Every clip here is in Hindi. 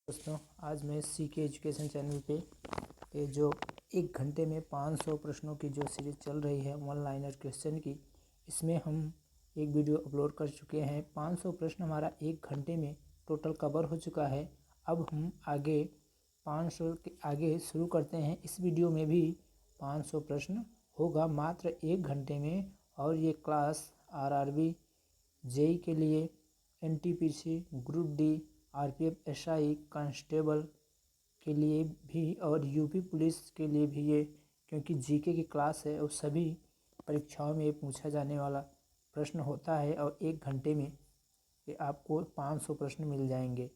दोस्तों, आज मैं सीके एजुकेशन चैनल पे जो 1 घंटे में 500 प्रश्नों की जो सीरीज़ चल रही है वन लाइनर क्वेश्चन की, इसमें हम एक वीडियो अपलोड कर चुके हैं। 500 प्रश्न हमारा 1 घंटे में टोटल कवर हो चुका है। अब हम आगे 500 के आगे शुरू करते हैं। इस वीडियो में भी 500 प्रश्न होगा मात्र 1 घंटे में। और ये क्लास आरआरबी, जेई के लिए, NTPC, group D, RPF, SI, constable के लिए भी और यूपी पुलिस के लिए भी ये, क्योंकि जीके की क्लास है और सभी परीक्षाओं में ये पूछा जाने वाला प्रश्न होता है। और 1 घंटे में ये आपको 500 प्रश्न मिल जाएंगे।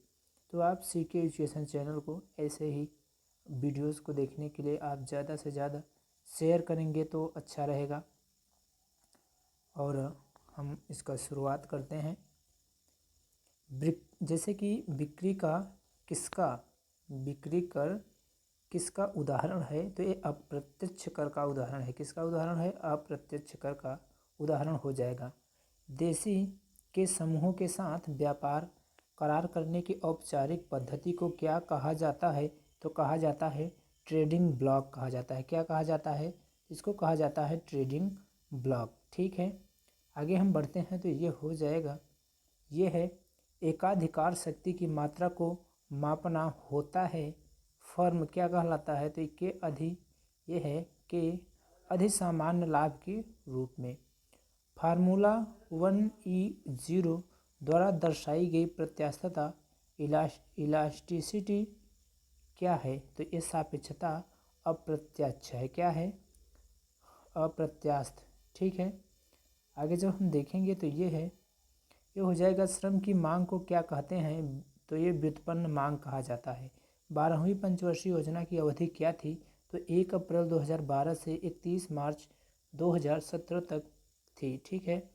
तो आप सीके एजुकेशन चैनल को ऐसे ही वीडियोस को देखने के लिए आप ज़्यादा से ज़्यादा शेयर करेंगे तो अच्छा रहेगा। और हम इसका शुरुआत करते हैं। जैसे कि बिक्री कर किसका उदाहरण है, तो ये अप्रत्यक्ष कर का उदाहरण है। किसका उदाहरण है? अप्रत्यक्ष कर का उदाहरण हो जाएगा। देशी के समूहों के साथ व्यापार करार करने की औपचारिक पद्धति को क्या कहा जाता है? तो कहा जाता है ट्रेडिंग ब्लॉक कहा जाता है। क्या कहा जाता है? इसको कहा जाता है ट्रेडिंग ब्लॉक। ठीक है, आगे हम बढ़ते हैं तो ये हो जाएगा, ये है एकाधिकार शक्ति की मात्रा को मापना होता है। फर्म क्या कहलाता है? तो ये है कि अधिसामान्य लाभ के रूप में। फार्मूला 1E0 द्वारा दर्शाई गई प्रत्यास्थता इलास्टिसिटी क्या है? तो ये सापेक्षता अप्रत्यक्ष है। क्या है? अप्रत्यास्थ। ठीक है, आगे जब हम देखेंगे तो ये हो जाएगा श्रम की मांग को क्या कहते हैं? तो ये व्युत्पन्न मांग कहा जाता है। 12वीं पंचवर्षीय योजना की अवधि क्या थी? तो 1 अप्रैल 2012 से 31 मार्च 2017 तक थी। ठीक है,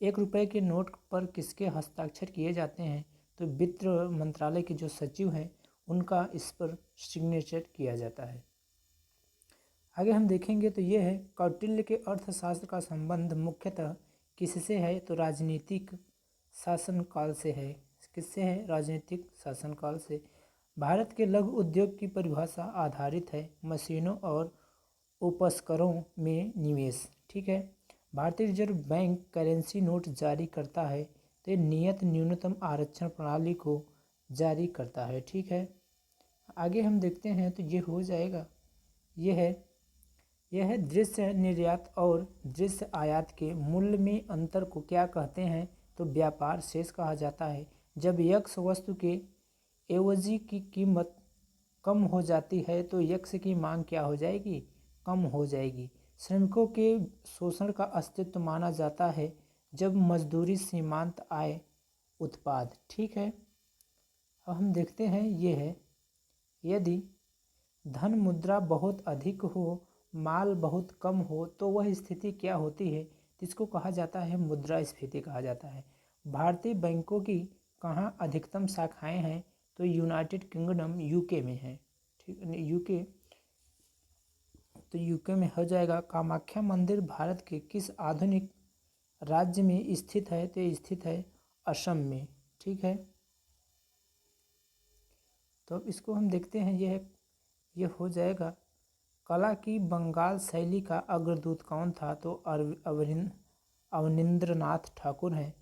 1 रुपये के नोट पर किसके हस्ताक्षर किए जाते हैं? तो वित्त मंत्रालय के जो सचिव हैं उनका इस पर सिग्नेचर किया जाता है। आगे हम देखेंगे तो ये है कौटिल्य के अर्थशास्त्र का संबंध मुख्यतः किससे है? तो राजनीतिक शासनकाल से है। किससे है? राजनीतिक शासनकाल से। भारत के लघु उद्योग की परिभाषा आधारित है मशीनों और उपस्करों में निवेश। ठीक है, भारतीय रिजर्व बैंक करेंसी नोट जारी करता है तो ये नियत न्यूनतम आरक्षण प्रणाली को जारी करता है। ठीक है, आगे हम देखते हैं तो ये हो जाएगा, यह है दृश्य निर्यात और दृश्य आयात के मूल्य में अंतर को क्या कहते हैं? तो व्यापार शेष कहा जाता है। जब यक्ष वस्तु के एवजी की कीमत कम हो जाती है तो यक्ष की मांग क्या हो जाएगी? कम हो जाएगी। श्रमिकों के शोषण का अस्तित्व माना जाता है जब मजदूरी सीमांत आय उत्पाद। ठीक है, अब हम देखते हैं, ये है यदि धन मुद्रा बहुत अधिक हो, माल बहुत कम हो तो वह स्थिति क्या होती है? जिसको कहा जाता है मुद्रास्फीति कहा जाता है। भारतीय बैंकों की कहाँ अधिकतम शाखाएं हैं? तो यूनाइटेड किंगडम यूके में है। ठीक, यूके में हो जाएगा। कामाख्या मंदिर भारत के किस आधुनिक राज्य में स्थित है? तो स्थित है असम में। ठीक है, तो अब इसको हम देखते हैं, ये हो जाएगा कला की बंगाल शैली का अग्रदूत कौन था? तो अवनींद्रनाथ ठाकुर हैं।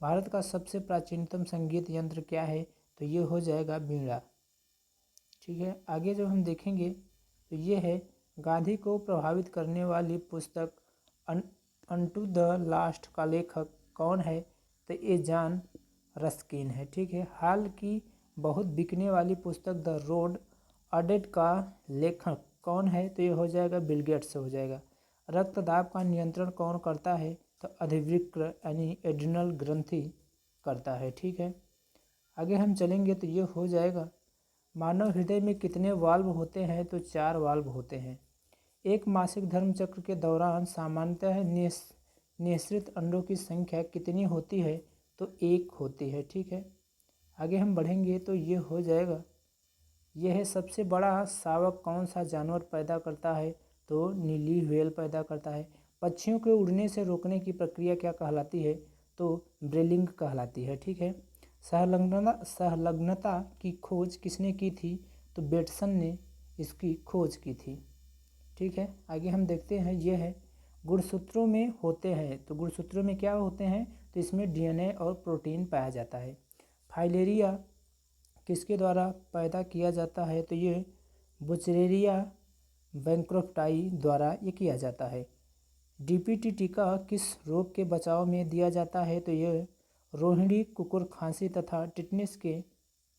भारत का सबसे प्राचीनतम संगीत यंत्र क्या है? तो ये हो जाएगा वीणा। ठीक है, आगे जब हम देखेंगे तो ये है गांधी को प्रभावित करने वाली पुस्तक अनटू द लास्ट का लेखक कौन है? तो ये जॉन रस्किन है। ठीक है, हाल की बहुत बिकने वाली पुस्तक द रोड अडेड का लेखक कौन है? तो ये हो जाएगा बिल गेट्स से हो जाएगा। रक्तदाब का नियंत्रण कौन करता है? तो अधिवृक्क यानी एड्रिनल ग्रंथि करता है। ठीक है, आगे हम चलेंगे तो ये हो जाएगा मानव हृदय में कितने वाल्व होते हैं? तो 4 वाल्व होते हैं। एक मासिक धर्म चक्र के दौरान सामान्यतः निःसृत अंडों की संख्या कितनी होती है? तो 1 होती है। ठीक है, आगे हम बढ़ेंगे तो ये हो जाएगा, यह है सबसे बड़ा शावक कौन सा जानवर पैदा करता है? तो नीली व्हेल पैदा करता है। पक्षियों के उड़ने से रोकने की प्रक्रिया क्या कहलाती है? तो ब्रेलिंग कहलाती है। ठीक है, संलग्नता की खोज किसने की थी? तो बेटसन ने इसकी खोज की थी। ठीक है, आगे हम देखते हैं, ये है गुणसूत्रों में होते हैं। तो गुणसूत्रों में क्या होते हैं? तो इसमें डीएनए और प्रोटीन पाया जाता है। फाइलेरिया किसके द्वारा पैदा किया जाता है? तो ये बुचरेरिया बैंक्रोफ्टाई द्वारा ये किया जाता है। डीपीटी टीका किस रोग के बचाव में दिया जाता है? तो ये रोहिणी, कुकुर खांसी तथा टिटनेस के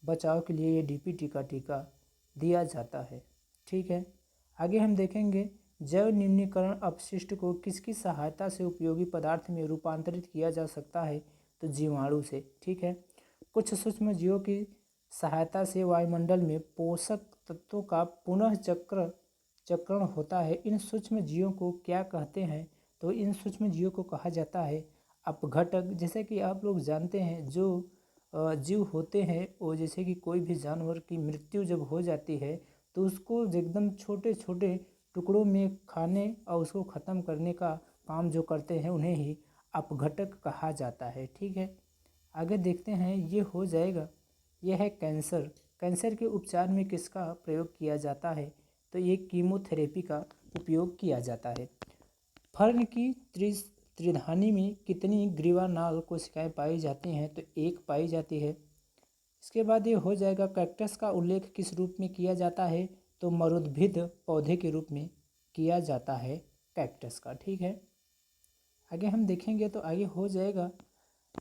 बचाव के लिए ये डीपीटी का टीका दिया जाता है। ठीक है, आगे हम देखेंगे जैव निम्नीकरण अपशिष्ट को किसकी सहायता से उपयोगी पदार्थ में रूपांतरित किया जा सकता है? तो जीवाणु से। ठीक है, कुछ सूक्ष्म जीवों की सहायता से वायुमंडल में पोषक तत्वों का पुनः चक्रण होता है। इन सूक्ष्म जीवों को क्या कहते हैं? तो इन सूक्ष्म जीवों को कहा जाता है अपघटक। जैसे कि आप लोग जानते हैं, जो जीव होते हैं वो, जैसे कि कोई भी जानवर की मृत्यु जब हो जाती है तो उसको एकदम छोटे छोटे टुकड़ों में खाने और उसको ख़त्म करने का काम जो करते हैं उन्हें ही अपघटक कहा जाता है। ठीक है, आगे देखते हैं, ये हो जाएगा, यह है कैंसर। कैंसर के उपचार में किसका प्रयोग किया जाता है? तो ये कीमोथेरेपी का उपयोग किया जाता है। फर्न की त्रिधानी में कितनी ग्रीवानाल कोशिकाएं पाई जाती हैं? तो एक पाई जाती है। इसके बाद ये हो जाएगा, कैक्टस का उल्लेख किस रूप में किया जाता है? तो मरुद्भिद पौधे के रूप में किया जाता है कैक्टस का। ठीक है, आगे हम देखेंगे तो आगे हो जाएगा,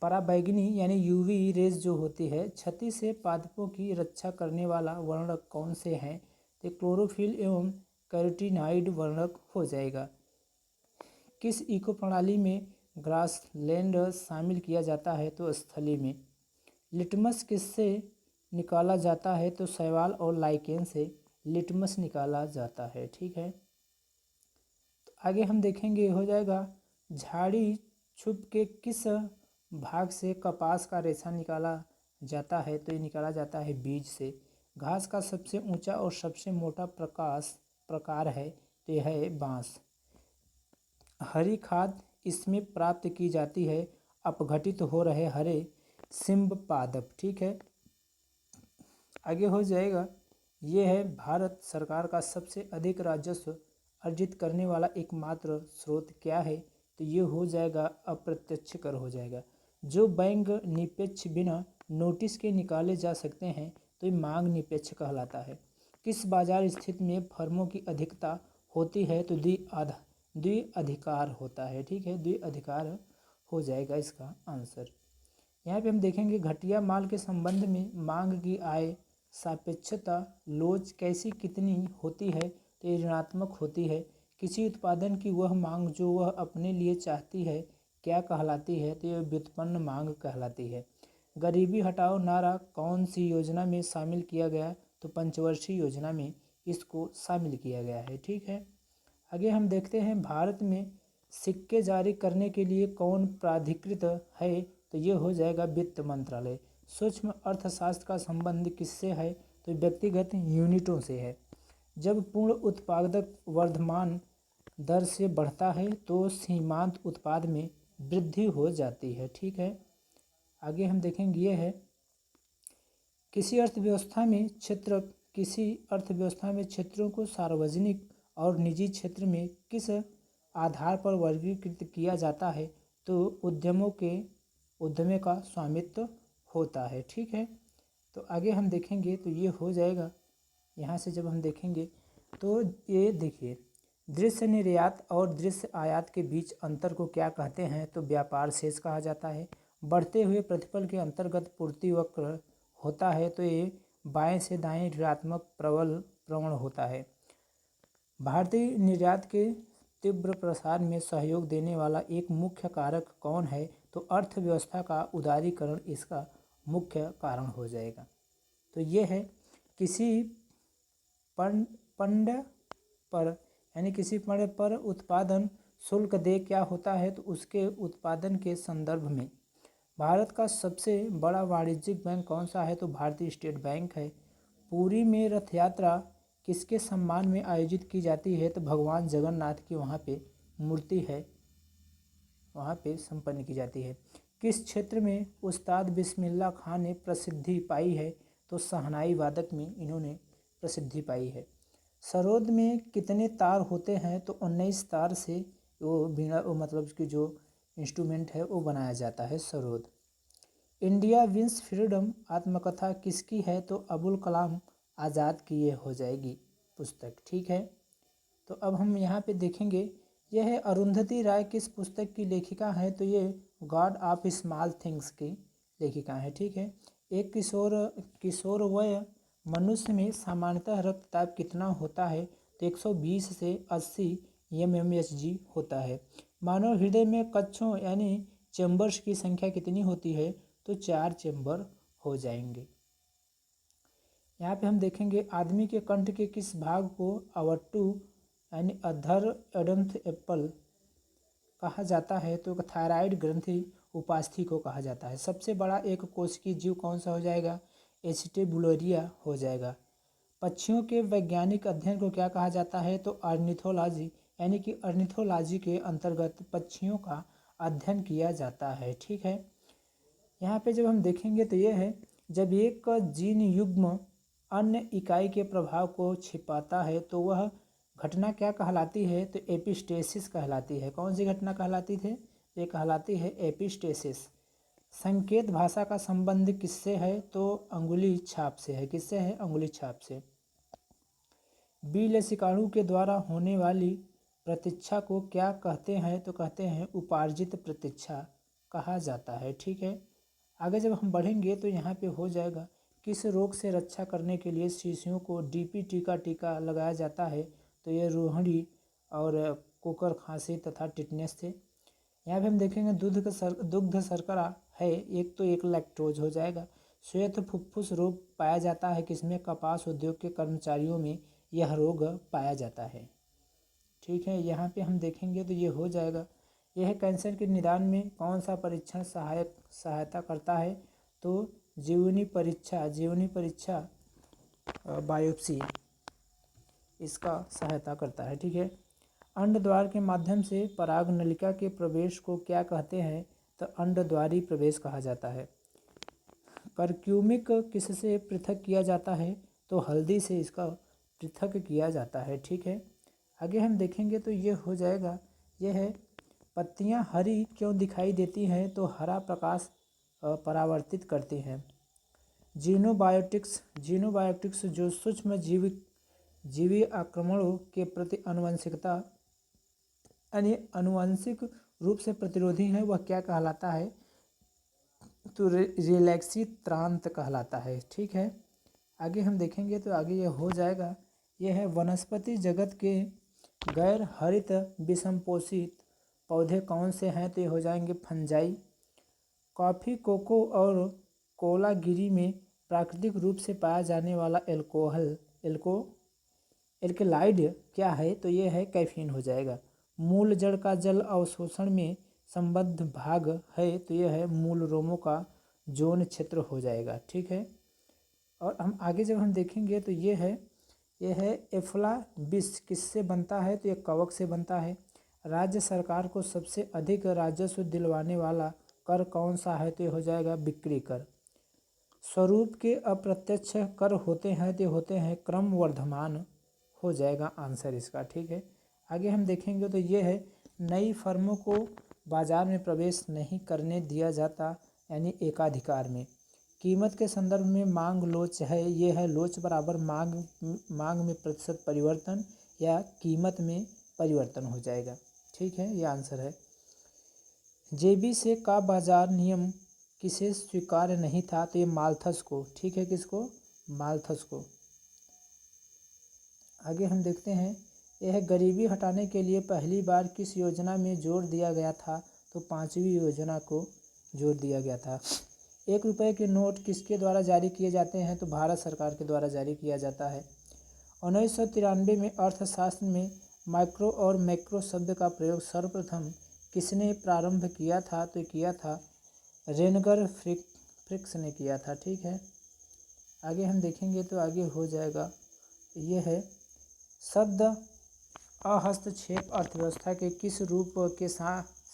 पराबैंगनी यानी यूवी रेज जो होती है, क्षति से पादपों की रक्षा करने वाला वर्णक कौन से हैं? तो क्लोरोफिल एवं कैरोटीनाइड वर्णक हो जाएगा। किस इको प्रणाली में ग्रासलैंड शामिल किया जाता है? तो स्थली में। लिटमस किससे निकाला जाता है? तो शैवाल और लाइकेन से लिटमस निकाला जाता है। ठीक है, तो आगे हम देखेंगे, हो जाएगा, झाड़ी छुप के किस भाग से कपास का रेशा निकाला जाता है? तो ये निकाला जाता है बीज से। घास का सबसे ऊंचा और सबसे मोटा प्रकार है, तो यह है बांस। हरी खाद इसमें प्राप्त की जाती है अपघटित हो रहे हरे सिंब पादप। ठीक है, आगे हो जाएगा, ये है भारत सरकार का सबसे अधिक राजस्व अर्जित करने वाला एकमात्र स्रोत क्या है? तो ये हो जाएगा अप्रत्यक्ष कर हो जाएगा। जो बैंक निरपेक्ष बिना नोटिस के निकाले जा सकते हैं तो ये मांग निरपेक्ष कहलाता है। किस बाजार स्थिति में फर्मों की अधिकता होती है? तो द्विअधिकार होता है। ठीक है, द्विअधिकार हो जाएगा इसका आंसर। यहाँ पे हम देखेंगे, घटिया माल के संबंध में मांग की आय सापेक्षता लोच कैसी कितनी होती है? तो ये ऋणात्मक होती है। किसी उत्पादन की वह मांग जो वह अपने लिए चाहती है क्या कहलाती है? तो यह व्युत्पन्न मांग कहलाती है। गरीबी हटाओ नारा कौन सी योजना में शामिल किया गया? तो पंचवर्षीय योजना में इसको शामिल किया गया है। ठीक है, आगे हम देखते हैं, भारत में सिक्के जारी करने के लिए कौन प्राधिकृत है? तो ये हो जाएगा वित्त मंत्रालय। सूक्ष्म अर्थशास्त्र का संबंध किससे है? तो व्यक्तिगत यूनिटों से है। जब पूर्ण उत्पादक वर्धमान दर से बढ़ता है तो सीमांत उत्पाद में वृद्धि हो जाती है। ठीक है, आगे हम देखेंगे, ये है, किसी अर्थव्यवस्था में क्षेत्रों को सार्वजनिक और निजी क्षेत्र में किस आधार पर वर्गीकृत किया जाता है? तो उद्यमों का स्वामित्व होता है। ठीक है, तो आगे हम देखेंगे तो ये हो जाएगा, यहाँ से जब हम देखेंगे तो ये देखिए, दृश्य निर्यात और दृश्य आयात के बीच अंतर को क्या कहते हैं? तो व्यापार शेष कहा जाता है। बढ़ते हुए प्रतिफल के अंतर्गत पूर्ति वक्र होता है, तो ये बाएं से दाएं ऋणात्मक प्रवण होता है। भारतीय निर्यात के तीव्र प्रसार में सहयोग देने वाला एक मुख्य कारक कौन है? तो अर्थव्यवस्था का उदारीकरण इसका मुख्य कारण हो जाएगा। तो ये है, किसी पंड पर यानी किसी पण्य पर उत्पादन शुल्क दे क्या होता है? तो उसके उत्पादन के संदर्भ में। भारत का सबसे बड़ा वाणिज्यिक बैंक कौन सा है? तो भारतीय स्टेट बैंक है। पुरी में रथ यात्रा किसके सम्मान में आयोजित की जाती है? तो भगवान जगन्नाथ की वहाँ पे मूर्ति है, वहाँ पे संपन्न की जाती है। किस क्षेत्र में उस्ताद बिस्मिल्लाह खां ने प्रसिद्धि पाई है? तो शहनाई वादक में इन्होंने प्रसिद्धि पाई है। सरोद में कितने तार होते हैं? तो 19 तार से वो बीड़ा मतलब कि जो इंस्ट्रूमेंट है वो बनाया जाता है सरोद। इंडिया विंस फ्रीडम आत्मकथा किसकी है? तो अबुल कलाम आज़ाद की ये हो जाएगी पुस्तक। ठीक है, तो अब हम यहाँ पे देखेंगे, यह है अरुंधति राय किस पुस्तक की लेखिका है? तो ये गॉड ऑफ स्मॉल थिंग्स की लेखिका है। ठीक है, एक किशोर वय मनुष्य में सामान्यतः रक्तचाप कितना होता है? तो 120 से 80 mmHg होता है। मानव हृदय में कक्षों यानी चैम्बर्स की संख्या कितनी होती है? तो 4 चैम्बर हो जाएंगे। यहाँ पे हम देखेंगे आदमी के कंठ के किस भाग को अवट्टू यानी अधर एडंथ एप्पल कहा जाता है? तो थायराइड ग्रंथि उपास्थि को कहा जाता है। सबसे बड़ा एक कोशिकीय जीव कौन सा हो जाएगा? एस्टेबुलेरिया हो जाएगा। पक्षियों के वैज्ञानिक अध्ययन को क्या कहा जाता है? तो ऑर्निथोलॉजी, यानी कि ऑर्निथोलॉजी के अंतर्गत पक्षियों का अध्ययन किया जाता है। ठीक है, यहाँ पे जब हम देखेंगे तो ये है, जब एक जीन युग्म अन्य इकाई के प्रभाव को छिपाता है तो वह घटना क्या कहलाती है? तो एपिस्टेसिस कहलाती है। कौन सी घटना कहलाती थी? ये कहलाती है एपिस्टेसिस। संकेत भाषा का संबंध किससे है? तो अंगुली छाप से है। किससे है? अंगुली छाप से। बीलसिकाणु के द्वारा होने वाली प्रतीक्षा को क्या कहते हैं? तो कहते हैं उपार्जित प्रतीक्षा कहा जाता है। ठीक है, आगे जब हम बढ़ेंगे तो यहाँ पे हो जाएगा, किस रोग से रक्षा करने के लिए शिशुओं को DPT का टीका लगाया जाता है? तो ये रोहिणी और कोकर खांसी तथा टिटनेस से। यहाँ पे हम देखेंगे दुग्ध शर्करा है एक, तो एक लैक्टोज हो जाएगा। श्वेत फुफ्फुस रोग पाया जाता है किसमें? कपास उद्योग के कर्मचारियों में यह रोग पाया जाता है। ठीक है, यहाँ पे हम देखेंगे तो ये हो जाएगा, यह कैंसर के निदान में कौन सा परीक्षण सहायता करता है? तो जीवनी परीक्षा बायोप्सी इसका सहायता करता है। ठीक है, अंड द्वार के माध्यम से पराग नलिका के प्रवेश को क्या कहते हैं? तो अंडद्वारी प्रवेश कहा जाता है। कर्क्यूमिक किससे पृथक किया जाता है? तो हल्दी से इसका पृथक किया जाता है। ठीक है, आगे हम देखेंगे तो ये हो जाएगा, यह है पत्तियां हरी क्यों दिखाई देती हैं? तो हरा प्रकाश परावर्तित करती हैं। जीनोबायोटिक्स जो सूक्ष्म जीवी आक्रमणों के प्रति अनुवांशिक रूप से प्रतिरोधी है, वह क्या कहलाता है? तो रिलैक्सीत्रांत कहलाता है। ठीक है, आगे हम देखेंगे तो आगे यह हो जाएगा, यह है वनस्पति जगत के गैर हरित विषमपोषित पौधे कौन से हैं? तो ये हो जाएंगे फंजाई। कॉफ़ी, कोको और कोलागिरी में प्राकृतिक रूप से पाया जाने वाला एल्केलाइड क्या है? तो ये है कैफीन हो जाएगा। मूल जड़ का जल अवशोषण में संबद्ध भाग है, तो यह है मूल रोमों का जोन क्षेत्र हो जाएगा। ठीक है, और हम आगे जब हम देखेंगे तो ये है एफ्लाबिस किससे बनता है? तो ये कवक से बनता है। राज्य सरकार को सबसे अधिक राजस्व दिलवाने वाला कर कौन सा है? तो ये हो जाएगा बिक्री कर। स्वरूप के अप्रत्यक्ष कर होते हैं तो होते हैं क्रमवर्धमान हो जाएगा आंसर इसका। ठीक है, आगे हम देखेंगे तो ये है नई फर्मों को बाजार में प्रवेश नहीं करने दिया जाता, यानी एकाधिकार में। कीमत के संदर्भ में मांग लोच है, ये है लोच बराबर मांग में प्रतिशत परिवर्तन या कीमत में परिवर्तन हो जाएगा। ठीक है, ये आंसर है। जेबी से का बाजार नियम किसे स्वीकार्य नहीं था? तो ये माल्थस को। ठीक है, किसको? माल्थस को। आगे हम देखते हैं, यह गरीबी हटाने के लिए पहली बार किस योजना में जोर दिया गया था? तो 5वीं योजना को जोर दिया गया था। 1 रुपये के नोट किसके द्वारा जारी किए जाते हैं? तो भारत सरकार के द्वारा जारी किया जाता है। 1993 में अर्थशास्त्र में माइक्रो और मैक्रो शब्द का प्रयोग सर्वप्रथम किसने प्रारंभ किया था? तो किया था रेनगर फ्रिक्स ने किया था। ठीक है, आगे हम देखेंगे तो आगे हो जाएगा, ये है शब्द अहस्तक्षेप अर्थव्यवस्था के किस रूप के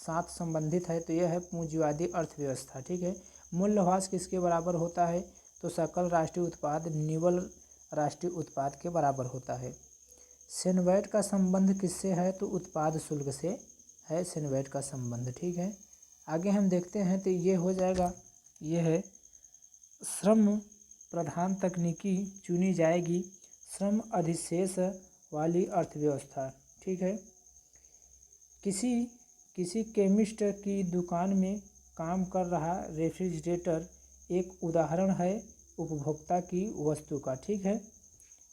साथ संबंधित है, तो यह है पूंजीवादी अर्थव्यवस्था। ठीक है। मूल्यह्रास किसके बराबर होता है, तो सकल राष्ट्रीय उत्पाद निव्वल राष्ट्रीय उत्पाद के बराबर होता है। सेनवैट का संबंध किससे है, तो उत्पाद शुल्क से है सेनवैट का संबंध। ठीक है। आगे हम देखते हैं तो ये हो जाएगा, ये है श्रम प्रधान तकनीकी चुनी जाएगी, श्रम अधिशेष वाली अर्थव्यवस्था। ठीक है। किसी केमिस्ट की दुकान में काम कर रहा रेफ्रिजरेटर एक उदाहरण है उपभोक्ता की वस्तु का। ठीक है।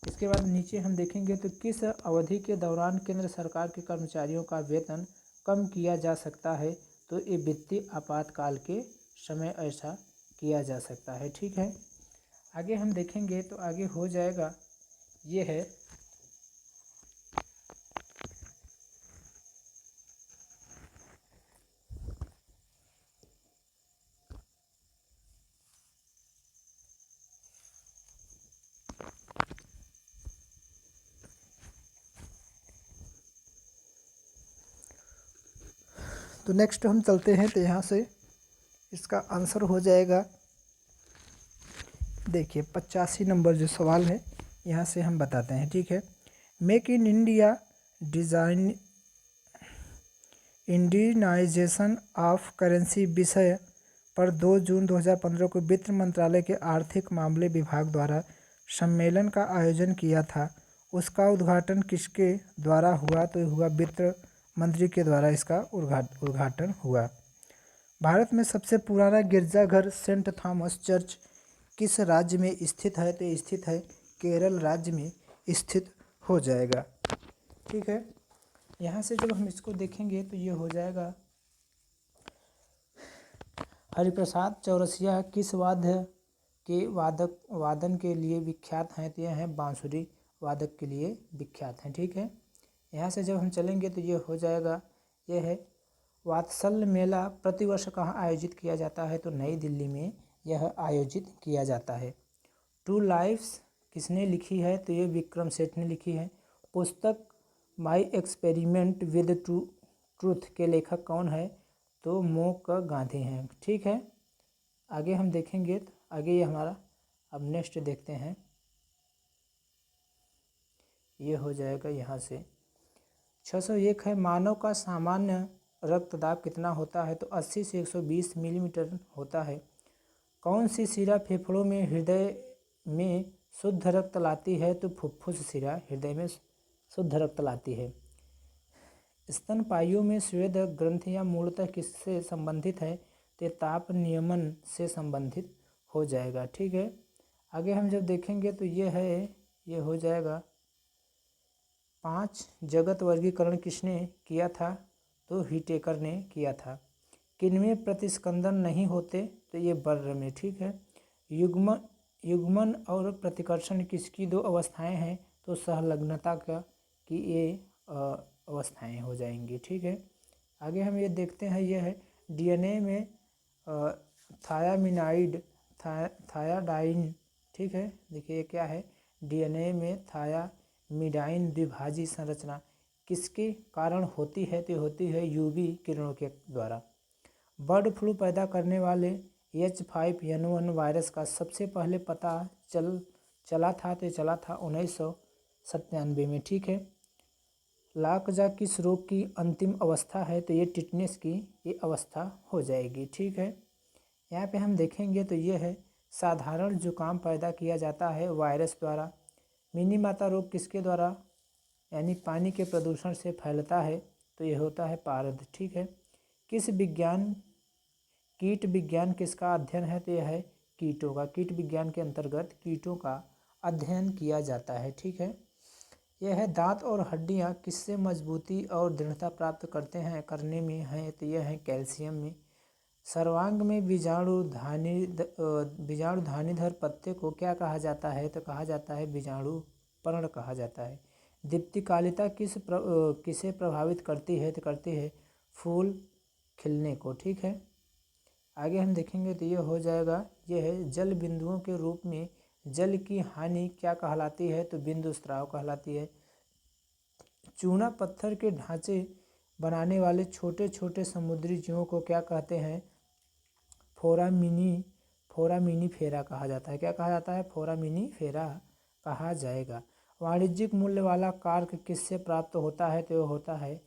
इसके बाद नीचे हम देखेंगे तो किस अवधि के दौरान केंद्र सरकार के कर्मचारियों का वेतन कम किया जा सकता है, तो ये वित्तीय आपातकाल के समय ऐसा किया जा सकता है। ठीक है। आगे हम देखेंगे तो आगे हो जाएगा, ये है तो नेक्स्ट हम चलते हैं तो यहाँ से इसका आंसर हो जाएगा, देखिए 85 नंबर जो सवाल है यहाँ से हम बताते हैं। ठीक है। Make in India design Indianisation of currency विषय पर 2 जून 2015 को वित्त मंत्रालय के आर्थिक मामले विभाग द्वारा सम्मेलन का आयोजन किया था। उसका उद्घाटन किसके द्वारा हुआ, तो हुआ वित्त मंत्री के द्वारा इसका उद्घाटन हुआ। भारत में सबसे पुराना गिरजाघर सेंट थॉमस चर्च किस राज्य में स्थित है, तो स्थित है केरल राज्य में स्थित हो जाएगा। ठीक है। यहाँ से जब हम इसको देखेंगे तो ये हो जाएगा, हरिप्रसाद चौरसिया किस वाद्य के वादन के लिए विख्यात हैं, तो यह है बांसुरी वादक के लिए विख्यात हैं। ठीक है। यहाँ से जब हम चलेंगे तो ये हो जाएगा, ये है वात्सल्य मेला प्रतिवर्ष कहाँ आयोजित किया जाता है, तो नई दिल्ली में यह आयोजित किया जाता है। टू लाइफ्स किसने लिखी है, तो ये विक्रम सेठ ने लिखी है। पुस्तक माई एक्सपेरिमेंट विद ट्रूथ के लेखक कौन है, तो मोक गांधी हैं। ठीक है। आगे हम देखेंगे तो आगे ये हमारा अब नेक्स्ट देखते हैं, ये हो जाएगा यहाँ से 601 है। मानव का सामान्य रक्तदाब कितना होता है, तो 80 से 120 मिलीमीटर होता है। कौन सी शिरा फेफड़ों में हृदय में शुद्ध रक्त लाती है, तो फुफ्फुस शिरा हृदय में शुद्ध रक्त लाती है। स्तनपायियों में स्वेद ग्रंथियां मूलतः किससे संबंधित है, तो ताप नियमन से संबंधित हो जाएगा। ठीक है। आगे हम जब देखेंगे तो ये है, ये हो जाएगा 5 जगत वर्गीकरण किसने किया था, तो हीटेकर ने किया था। किनमें प्रतिस्कंदन नहीं होते, तो ये बर्र में। ठीक है। युग्मन और प्रतिकर्षण किसकी 2 अवस्थाएं हैं, तो सहलग्नता का की ये अवस्थाएं हो जाएंगी। ठीक है। आगे हम ये देखते हैं, ये है डीएनए में थायामिनाइड थायाडाइन। ठीक है। देखिए ये क्या है, डीएनए में थायामिडाइन द्विभाजी संरचना किसके कारण होती है, तो होती है यूवी किरणों के द्वारा। बर्ड फ्लू पैदा करने वाले H5N1 वायरस का सबसे पहले पता चला था, तो चला था 1997 में। ठीक है। लाकजा किस रोग की अंतिम अवस्था है, तो ये टिटनेस की ये अवस्था हो जाएगी। ठीक है। यहाँ पे हम देखेंगे तो ये है साधारण जुकाम पैदा किया जाता है वायरस द्वारा। मिनी माता रोग किसके द्वारा, यानी पानी के प्रदूषण से फैलता है, तो ये होता है पारद। ठीक है। कीट विज्ञान किसका अध्ययन है, तो यह है कीटों का। कीट विज्ञान के अंतर्गत कीटों का अध्ययन किया जाता है। ठीक है। यह है दांत और हड्डियां किससे मजबूती और दृढ़ता प्राप्त करने में हैं, तो यह है कैल्शियम में। सर्वांग में बीजाणुधानीधर पत्ते को क्या कहा जाता है, तो कहा जाता है बीजाणु पर्ण कहा जाता है। दीप्तिकालिता किसे प्रभावित करती है, तो करती है फूल खिलने को। ठीक है। आगे हम देखेंगे तो ये हो जाएगा, ये है जल बिंदुओं के रूप में जल की हानि क्या कहलाती है, तो बिंदु स्राव कहलाती है। चूना पत्थर के ढांचे बनाने वाले छोटे छोटे समुद्री जीवों को क्या कहते हैं? फोरामिनीफेरा कहा जाता है। क्या कहा जाता है? फोरामिनीफेरा कहा जाएगा। वाणिज्यिक मूल्य वाला कार्क किससे प्राप्त होता है? तो यह होता है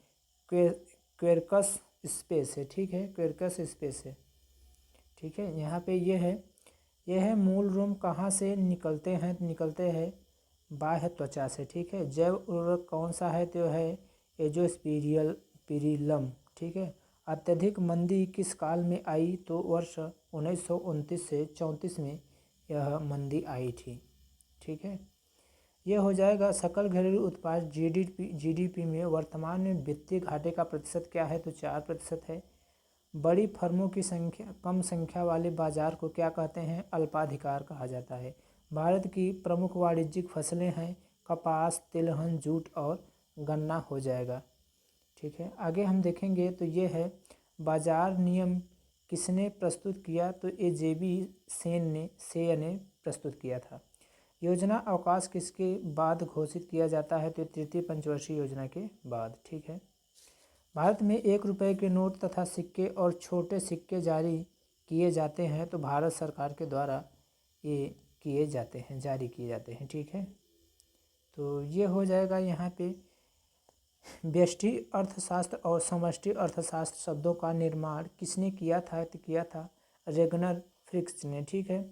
क्वेर्कस स्पेस है। ठीक है, क्वेर्कस स्पेस है। ठीक है, यहाँ पे ये है मूल रोम कहाँ से निकलते हैं? निकलते हैं बाह्य त्वचा से। ठीक है, जैव उर्वरक कौन सा है? तो है एजोस्पिरिलम। ठीक है, अत्यधिक मंदी किस काल में आई? तो वर्ष 1929 से 34 में यह मंदी आई थी। ठीक है, यह हो जाएगा सकल घरेलू उत्पाद जीडीपी में वर्तमान में वित्तीय घाटे का प्रतिशत क्या है? तो 4% है। बड़ी फर्मों की संख्या कम संख्या वाले बाजार को क्या कहते हैं? अल्पाधिकार कहा जाता है। भारत की प्रमुख वाणिज्यिक फसलें हैं कपास, तिलहन, जूट और गन्ना हो जाएगा। ठीक है, आगे हम देखेंगे तो ये है बाजार नियम किसने प्रस्तुत किया? तो एजेबी सेन ने प्रस्तुत किया था। योजना अवकाश किसके बाद घोषित किया जाता है? तो तृतीय पंचवर्षीय योजना के बाद। ठीक है, भारत में 1 रुपये के नोट तथा सिक्के और छोटे सिक्के जारी किए जाते हैं तो भारत सरकार के द्वारा ये जारी किए जाते हैं। ठीक है, तो ये हो जाएगा यहाँ पे व्यष्टि अर्थशास्त्र और समष्टि अर्थशास्त्र शब्दों का निर्माण किसने किया था? तो किया था रेगनर फ्रिक्स ने। ठीक है,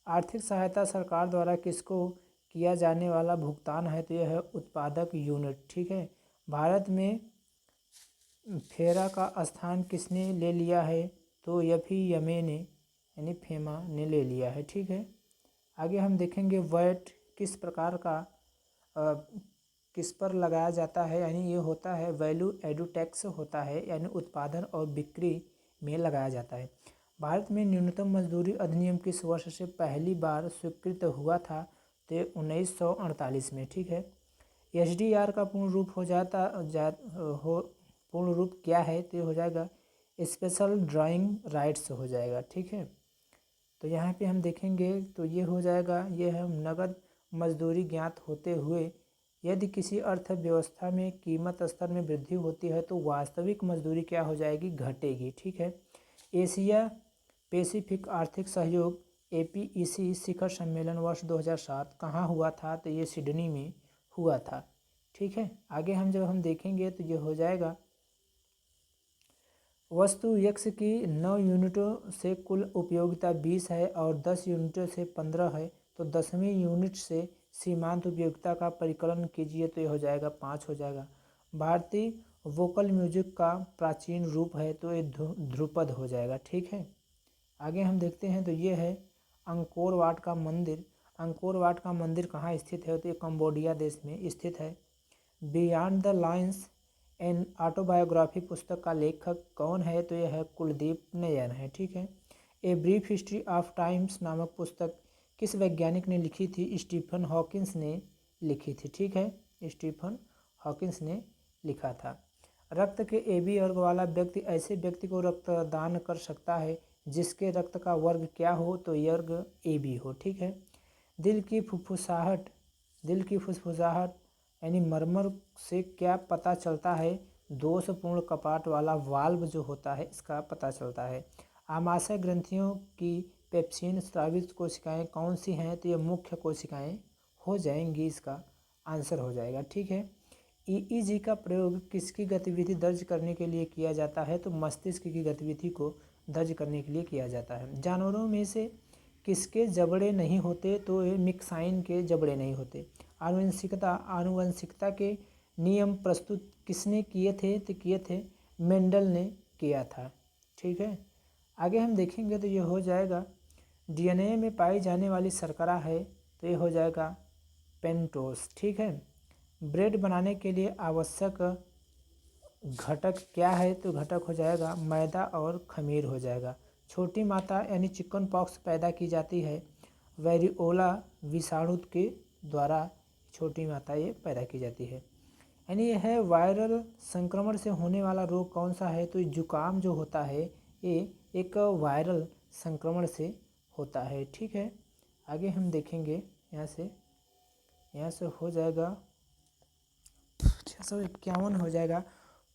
आर्थिक सहायता सरकार द्वारा किसको किया जाने वाला भुगतान है? तो यह है उत्पादक यूनिट। ठीक है, भारत में फेरा का स्थान किसने ले लिया है? तो यमे ने यानी फेमा ने ले लिया है। ठीक है, आगे हम देखेंगे वैट किस प्रकार का किस पर लगाया जाता है? यानी ये होता है वैल्यू एडू टैक्स होता है, यानी उत्पादन और बिक्री में लगाया जाता है। भारत में न्यूनतम मजदूरी अधिनियम किस वर्ष से पहली बार स्वीकृत हुआ था? तो 1948 में। ठीक है, एसडीआर का पूर्ण रूप पूर्ण रूप क्या है? तो ये हो जाएगा स्पेशल ड्राइंग राइट्स हो जाएगा। ठीक है, तो यहाँ पे हम देखेंगे तो ये हो जाएगा ये है नगद मजदूरी ज्ञात होते हुए यदि किसी अर्थव्यवस्था में कीमत स्तर में वृद्धि होती है तो वास्तविक मजदूरी क्या हो जाएगी? घटेगी। ठीक है, एशिया पैसिफिक आर्थिक सहयोग APEC शिखर सम्मेलन वर्ष 2007 कहाँ हुआ था? तो ये सिडनी में हुआ था। ठीक है, आगे जब हम देखेंगे तो ये हो जाएगा वस्तु यक्ष की 9 यूनिटों से कुल उपयोगिता 20 है और 10 यूनिटों से 15 है तो 10वीं यूनिट से सीमांत उपयोगिता का परिकलन कीजिए तो ये हो जाएगा 5 हो जाएगा। भारतीय वोकल म्यूजिक का प्राचीन रूप है तो ये ध्रुपद हो जाएगा। ठीक है, आगे हम देखते हैं तो ये है अंकोर वाट का मंदिर। अंकोर वाट का मंदिर कहाँ स्थित है? तो ये कंबोडिया देश में स्थित है। Beyond the lines an autobiography पुस्तक का लेखक कौन है? तो यह है कुलदीप नयन है। ठीक है, a brief history of times नामक पुस्तक किस वैज्ञानिक ने लिखी थी? स्टीफन हॉकिंस ने लिखी थी। ठीक है, स्टीफन हॉकिंस ने लिखा था। रक्त के AB वर्ग वाला व्यक्ति ऐसे व्यक्ति को रक्तदान कर सकता है जिसके रक्त का वर्ग क्या हो? तो वर्ग AB हो। ठीक है, दिल की फुसफुसाहट यानी मरमर से क्या पता चलता है? दोषपूर्ण कपाट वाला वाल्व जो होता है इसका पता चलता है। आमाशय ग्रंथियों की पेप्सिन स्रावित कोशिकाएं कौन सी हैं? तो ये मुख्य कोशिकाएं हो जाएंगी, इसका आंसर हो जाएगा। ठीक है, EEG का प्रयोग किसकी गतिविधि दर्ज करने के लिए किया जाता है? तो मस्तिष्क की गतिविधि को दर्ज करने के लिए किया जाता है। जानवरों में से किसके जबड़े नहीं होते? तो ये मिक्साइन के जबड़े नहीं होते। आनुवंशिकता के नियम प्रस्तुत किसने किए थे? तो किए थे मेंडल ने किया था। ठीक है, आगे हम देखेंगे तो ये हो जाएगा DNA में पाई जाने वाली शर्करा है तो ये हो जाएगा पेंटोस। ठीक है, ब्रेड बनाने के लिए आवश्यक घटक क्या है? तो घटक हो जाएगा मैदा और खमीर हो जाएगा। छोटी माता यानी चिकन पॉक्स पैदा की जाती है वेरिओला विषाणु के द्वारा। छोटी माता ये पैदा की जाती है, यानी यह है वायरल संक्रमण से होने वाला रोग कौन सा है? तो जुकाम जो होता है ये एक वायरल संक्रमण से होता है। ठीक है, आगे हम देखेंगे यहाँ से हो जाएगा 651 हो जाएगा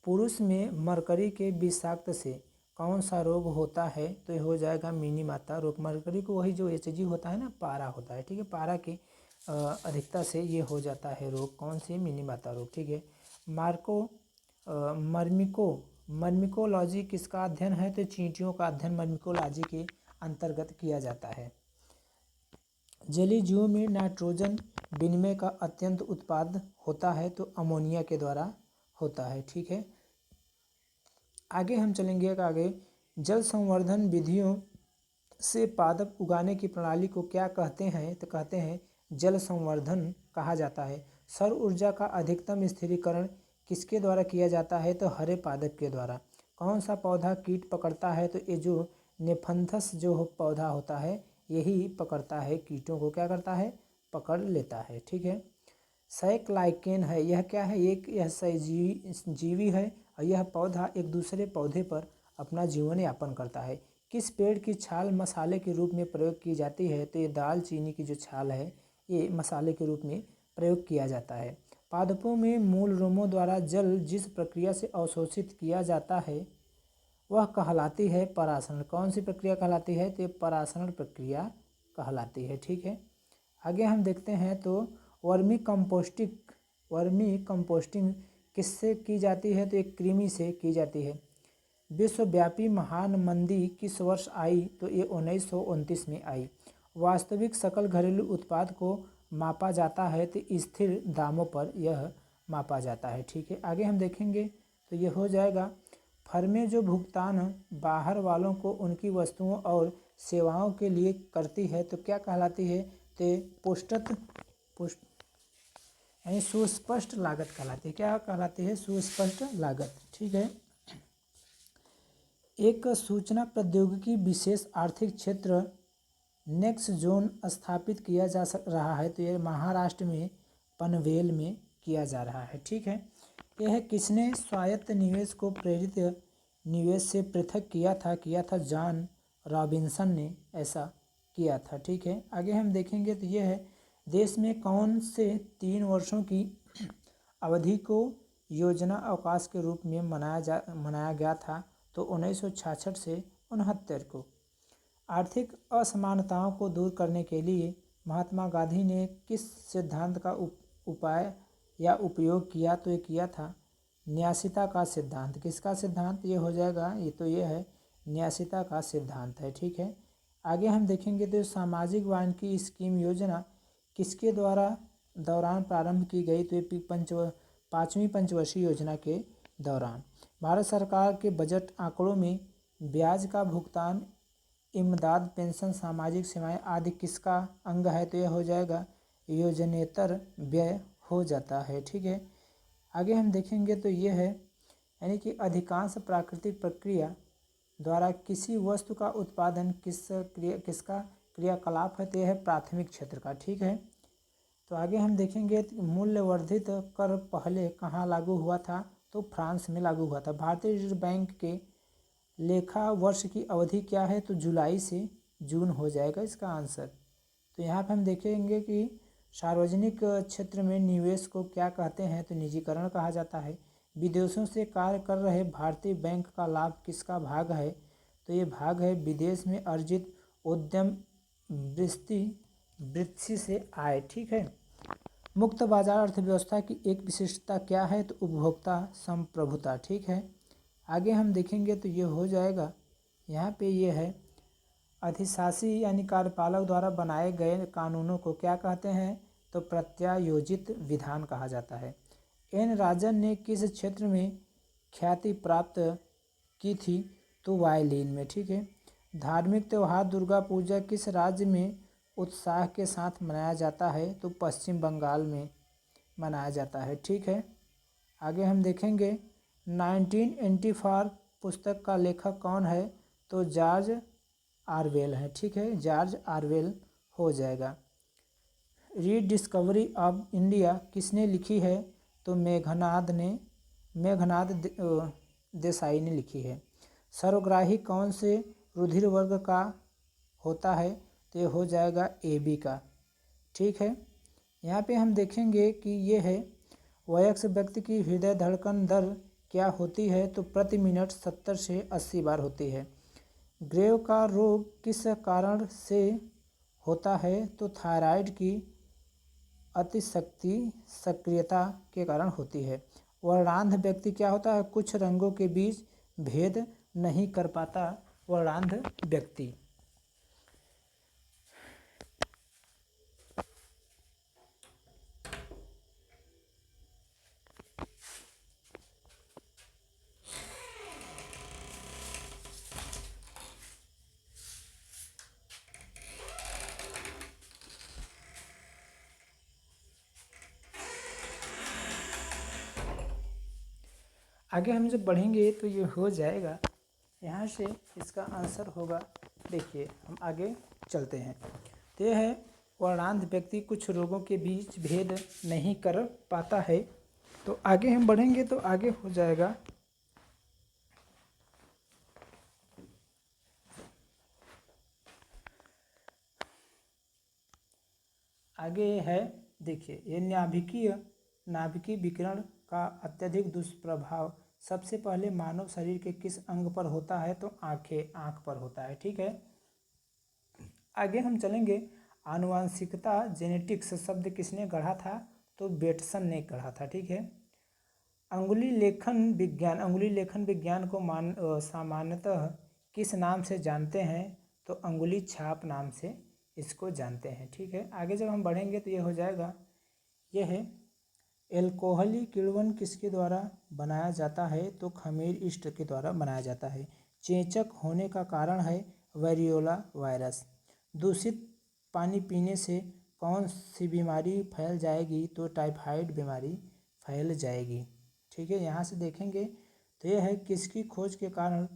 पुरुष में मरकरी के विषाक्त से कौन सा रोग होता है? तो ये हो जाएगा मिनी माता रोग। मरकरी को वही जो Hg होता है ना, पारा होता है, ठीक है, पारा की अधिकता से ये हो जाता है रोग। कौन सी? मिनी माता रोग, ठीक है। मर्मिकोलॉजी किसका अध्ययन है? तो चींटियों का अध्ययन मर्मिकोलॉजी के अंतर्गत किया जाता है। जलीय जीवों में नाइट्रोजन विनिमय का अत्यंत उत्पाद होता है, तो अमोनिया के द्वारा होता है, ठीक है। आगे हम चलेंगे आगे। जल संवर्धन विधियों से पादप उगाने की प्रणाली को क्या कहते हैं? तो कहते हैं जल संवर्धन कहा जाता है। सौर ऊर्जा का अधिकतम स्थिरीकरण किसके द्वारा किया जाता है? तो हरे पादप के द्वारा। कौन सा पौधा कीट पकड़ता है? तो ये जो नेफंथस जो पौधा होता है यही पकड़ता है कीटों को, क्या करता है? पकड़ लेता है, ठीक है। साइक्लाइकेन है, यह क्या है? यह सहजीवी है और यह पौधा एक दूसरे पौधे पर अपना जीवन यापन करता है। किस पेड़ की छाल मसाले के रूप में प्रयोग की जाती है? तो ये दालचीनी की जो छाल है ये मसाले के रूप में प्रयोग किया जाता है। पादपों में मूल रोमों द्वारा जल जिस प्रक्रिया से अवशोषित किया जाता है वह कहलाती है परासरण। कौन सी प्रक्रिया कहलाती है? तो ये परासरण प्रक्रिया कहलाती है, ठीक है। आगे हम देखते हैं तो वर्मी कंपोस्टिंग किससे की जाती है? तो एक कृमि से की जाती है। विश्वव्यापी महान मंदी किस वर्ष आई? तो ये 1929 में आई। वास्तविक सकल घरेलू उत्पाद को मापा जाता है तो स्थिर दामों पर यह मापा जाता है, ठीक है। आगे हम देखेंगे तो ये हो जाएगा फर्में जो भुगतान बाहर वालों को उनकी वस्तुओं और सेवाओं के लिए करती है तो क्या कहलाती है? तो यानी सुस्पष्ट लागत कहलाती है। क्या कहलाती है? सुस्पष्ट लागत, ठीक है। एक सूचना प्रौद्योगिकी विशेष आर्थिक क्षेत्र नेक्स्ट जोन स्थापित किया जा रहा है तो यह महाराष्ट्र में पनवेल में किया जा रहा है, ठीक है। यह किसने स्वायत्त निवेश को प्रेरित निवेश से पृथक किया था? जॉन रॉबिन्सन ने ऐसा किया था, ठीक है। आगे हम देखेंगे तो यह है देश में कौन से 3 वर्षों की अवधि को योजना अवकाश के रूप में मनाया गया था? तो 1966 से 69 को। आर्थिक असमानताओं को दूर करने के लिए महात्मा गांधी ने किस सिद्धांत का उपाय या उपयोग किया? तो ये किया था न्यासिता का सिद्धांत। किसका सिद्धांत? ये हो जाएगा ये है न्यासिता का सिद्धांत है, ठीक है। आगे हम देखेंगे तो सामाजिक वानिकी स्कीम योजना किसके दौरान प्रारंभ की गई? तो ये 5वीं पंचवर्षीय योजना के दौरान। भारत सरकार के बजट आंकड़ों में ब्याज का भुगतान, इमदाद, पेंशन, सामाजिक सेवाएं आदि किसका अंग है? तो यह हो जाएगा योजनेतर व्यय हो जाता है, ठीक है। आगे हम देखेंगे तो ये है यानी कि अधिकांश प्राकृतिक प्रक्रिया द्वारा किसी वस्तु का उत्पादन किसका क्रियाकलाप है? तो यह है प्राथमिक क्षेत्र का, ठीक है। तो आगे हम देखेंगे मूल्य वर्धित कर पहले कहाँ लागू हुआ था? तो फ्रांस में लागू हुआ था। भारतीय रिजर्व बैंक के लेखा वर्ष की अवधि क्या है? तो जुलाई से जून हो जाएगा इसका आंसर। तो यहाँ पे हम देखेंगे कि सार्वजनिक क्षेत्र में निवेश को क्या कहते हैं? तो निजीकरण कहा जाता है। विदेशों से कार्य कर रहे भारतीय बैंक का लाभ किसका भाग है? तो ये भाग है विदेश में अर्जित उद्यम वृद्धि से आय, ठीक है। मुक्त बाजार अर्थव्यवस्था की एक विशिष्टता क्या है? तो उपभोक्ता संप्रभुता, ठीक है। आगे हम देखेंगे तो ये हो जाएगा यहाँ पे ये है अधिशासी यानी कार्यपालक द्वारा बनाए गए कानूनों को क्या कहते हैं? तो प्रत्यायोजित विधान कहा जाता है। एन राजन ने किस क्षेत्र में ख्याति प्राप्त की थी? तो वायलिन में, ठीक है। धार्मिक त्यौहार दुर्गा पूजा किस राज्य में उत्साह के साथ मनाया जाता है? तो पश्चिम बंगाल में मनाया जाता है, ठीक है। आगे हम देखेंगे 1984 पुस्तक का लेखक कौन है? तो जॉर्ज ऑरवेल है, ठीक है, जॉर्ज ऑरवेल हो जाएगा। रीडिस्कवरी ऑफ इंडिया किसने लिखी है? तो मेघनाद देसाई ने लिखी है। सर्वग्राही कौन से रुधिर वर्ग का होता है? तो ये हो जाएगा AB का, ठीक है। यहाँ पे हम देखेंगे कि ये है वयस्क व्यक्ति की हृदय धड़कन दर क्या होती है, तो प्रति मिनट 70 से 80 बार होती है। ग्रेव का रोग किस कारण से होता है, तो थायराइड की अतिशक्ति सक्रियता के कारण होती है। वर्णांध व्यक्ति क्या होता है, कुछ रंगों के बीच भेद नहीं कर पाता वर्णांध व्यक्ति। आगे हम जब बढ़ेंगे तो ये हो जाएगा, यहाँ से इसका आंसर होगा। देखिए हम आगे चलते हैं, तो यह है वर्णांध व्यक्ति कुछ रोगों के बीच भेद नहीं कर पाता है। तो आगे हम बढ़ेंगे तो आगे हो जाएगा, आगे है देखिए, ये नाभिकीय विकिरण का अत्यधिक दुष्प्रभाव सबसे पहले मानव शरीर के किस अंग पर होता है, तो आँख पर होता है। ठीक है, आगे हम चलेंगे। आनुवांशिकता जेनेटिक्स शब्द किसने गढ़ा था, तो बेटसन ने गढ़ा था। ठीक है, अंगुली लेखन विज्ञान को सामान्यतः किस नाम से जानते हैं, तो अंगुली छाप नाम से इसको जानते हैं। ठीक है, आगे जब हम बढ़ेंगे तो ये हो जाएगा, यह है एल्कोहली किण्वन किसके द्वारा बनाया जाता है, तो खमीर ईस्ट के द्वारा बनाया जाता है। चेचक होने का कारण है वेरियोला वायरस। दूषित पानी पीने से कौन सी बीमारी फैल जाएगी, तो टाइफाइड बीमारी फैल जाएगी। ठीक है, यहाँ से देखेंगे तो यह है किसकी खोज के कारण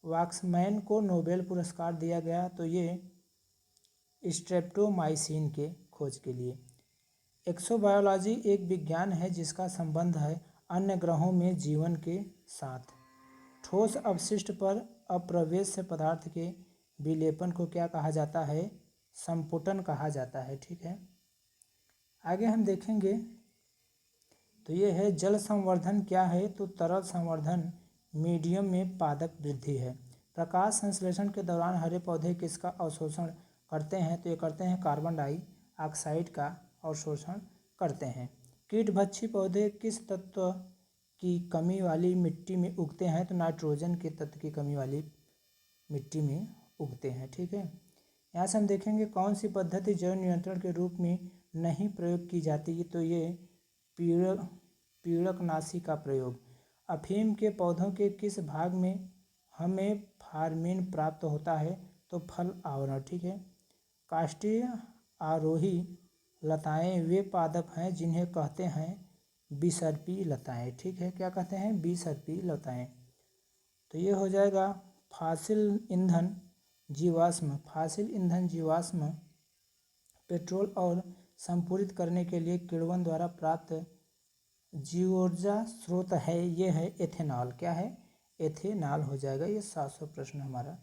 वाक्समैन को नोबेल पुरस्कार दिया गया, तो ये स्ट्रेप्टोमाइसिन के खोज के लिए। एक्सोबायोलॉजी एक विज्ञान है जिसका संबंध है अन्य ग्रहों में जीवन के साथ। ठोस अपशिष्ट पर अप्रवेश्य पदार्थ के विलेपन को क्या कहा जाता है, संपुटन कहा जाता है। ठीक है, आगे हम देखेंगे तो ये है जल संवर्धन क्या है, तो तरल संवर्धन मीडियम में पादप वृद्धि है। प्रकाश संश्लेषण के दौरान हरे पौधे किसका अवशोषण करते हैं, तो ये करते हैं कार्बन डाइऑक्साइड का अवशोषण करते हैं। कीटभक्षी पौधे किस तत्व की कमी वाली मिट्टी में उगते हैं, तो नाइट्रोजन के तत्व की कमी वाली मिट्टी में उगते हैं। ठीक है, यहाँ से हम देखेंगे कौन सी पद्धति जैव नियंत्रण के रूप में नहीं प्रयोग की जाती, तो ये पीड़कनाशी का प्रयोग। अफीम के पौधों के किस भाग में हमें फार्मिन प्राप्त होता है, तो फल आवरण। ठीक है, काष्ठीय आरोही लताएं वे पादप हैं जिन्हें कहते हैं बिसर्पी लताएं। ठीक है, क्या कहते हैं, बिसर्पी लताएं। तो ये हो जाएगा फॉसिल ईंधन जीवाश्म पेट्रोल और संपूरित करने के लिए किण्वन द्वारा प्राप्त जीवोर्जा स्रोत है, ये है एथेनॉल। क्या है, एथेनॉल हो जाएगा। ये 700 प्रश्न हमारा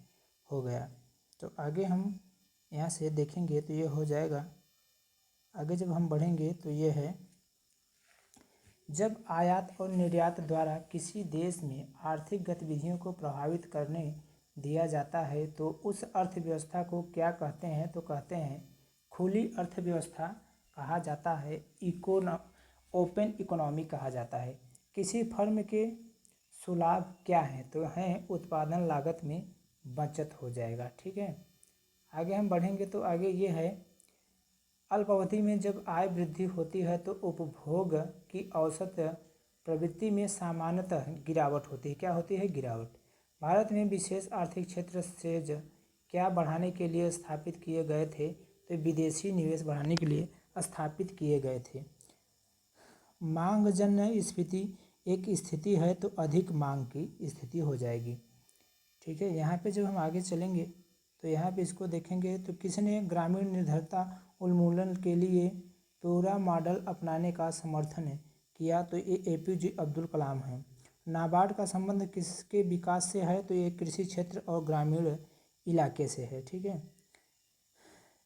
हो गया। तो आगे हम यहाँ से देखेंगे तो ये हो जाएगा, आगे जब हम बढ़ेंगे तो ये है जब आयात और निर्यात द्वारा किसी देश में आर्थिक गतिविधियों को प्रभावित करने दिया जाता है, तो उस अर्थव्यवस्था को क्या कहते हैं, तो कहते हैं खुली अर्थव्यवस्था कहा जाता है, ओपन इकोनॉमी कहा जाता है। किसी फर्म के सुलाभ क्या हैं, तो हैं उत्पादन लागत में बचत हो जाएगा। ठीक है, आगे हम बढ़ेंगे तो आगे ये है अल्पावधि में जब आय वृद्धि होती है तो उपभोग की औसत प्रवृत्ति में सामान्यतः गिरावट होती है। क्या होती है, गिरावट। भारत में विशेष आर्थिक क्षेत्र सेज क्या बढ़ाने के लिए स्थापित किए गए थे, तो विदेशी निवेश बढ़ाने के लिए स्थापित किए गए थे। मांगजन्य स्फीति एक स्थिति है तो अधिक मांग की स्थिति हो जाएगी। ठीक है, यहाँ पे जब हम आगे चलेंगे तो यहाँ पे इसको देखेंगे तो किसने ग्रामीण निर्धरता उन्मूलन के लिए पूरा मॉडल अपनाने का समर्थन किया, तो ये APJ अब्दुल कलाम हैं। नाबार्ड का संबंध किसके विकास से है, तो ये कृषि क्षेत्र और ग्रामीण इलाके से है। ठीक है,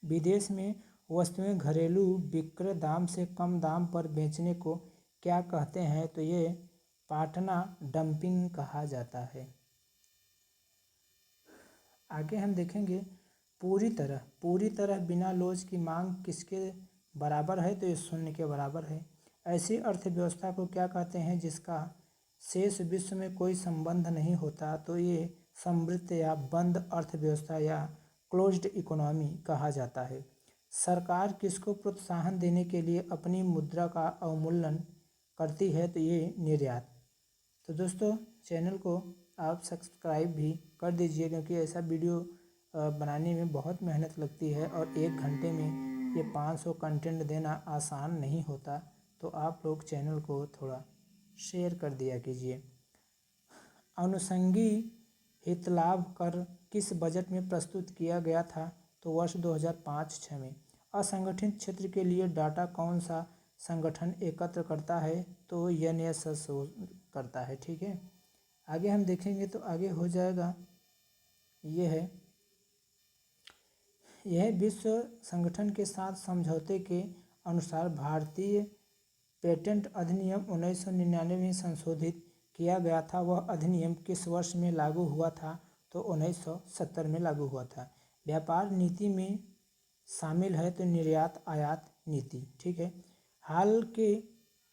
विदेश में वस्तुएं घरेलू विक्रय दाम से कम दाम पर बेचने को क्या कहते हैं, तो ये पाटना डंपिंग कहा जाता है। आगे हम देखेंगे पूरी तरह बिना लोच की मांग किसके बराबर है, तो ये शून्य के बराबर है। ऐसी अर्थव्यवस्था को क्या कहते हैं जिसका शेष विश्व में कोई संबंध नहीं होता, तो ये समृद्ध या बंद अर्थव्यवस्था या क्लोज्ड इकोनॉमी कहा जाता है। सरकार किसको प्रोत्साहन देने के लिए अपनी मुद्रा का अवमूल्यन करती है, तो ये निर्यात। तो दोस्तों चैनल को आप सब्सक्राइब भी कर दीजिए, क्योंकि ऐसा वीडियो बनाने में बहुत मेहनत लगती है और 1 घंटे में ये 500 कंटेंट देना आसान नहीं होता। तो आप लोग चैनल को थोड़ा शेयर कर दिया कीजिए। अनुषंगी हितलाभ कर किस बजट में प्रस्तुत किया गया था, तो वर्ष 2005-06 में। असंगठित क्षेत्र के लिए डाटा कौन सा संगठन एकत्र करता है, तो NSSO करता है। ठीक है, आगे हम देखेंगे तो आगे हो जाएगा यह विश्व संगठन के साथ समझौते के अनुसार भारतीय पेटेंट अधिनियम 1999 में संशोधित किया गया था। वह अधिनियम किस वर्ष में लागू हुआ था, तो 1970 में लागू हुआ था। व्यापार नीति में शामिल है तो निर्यात आयात नीति। ठीक है, हाल के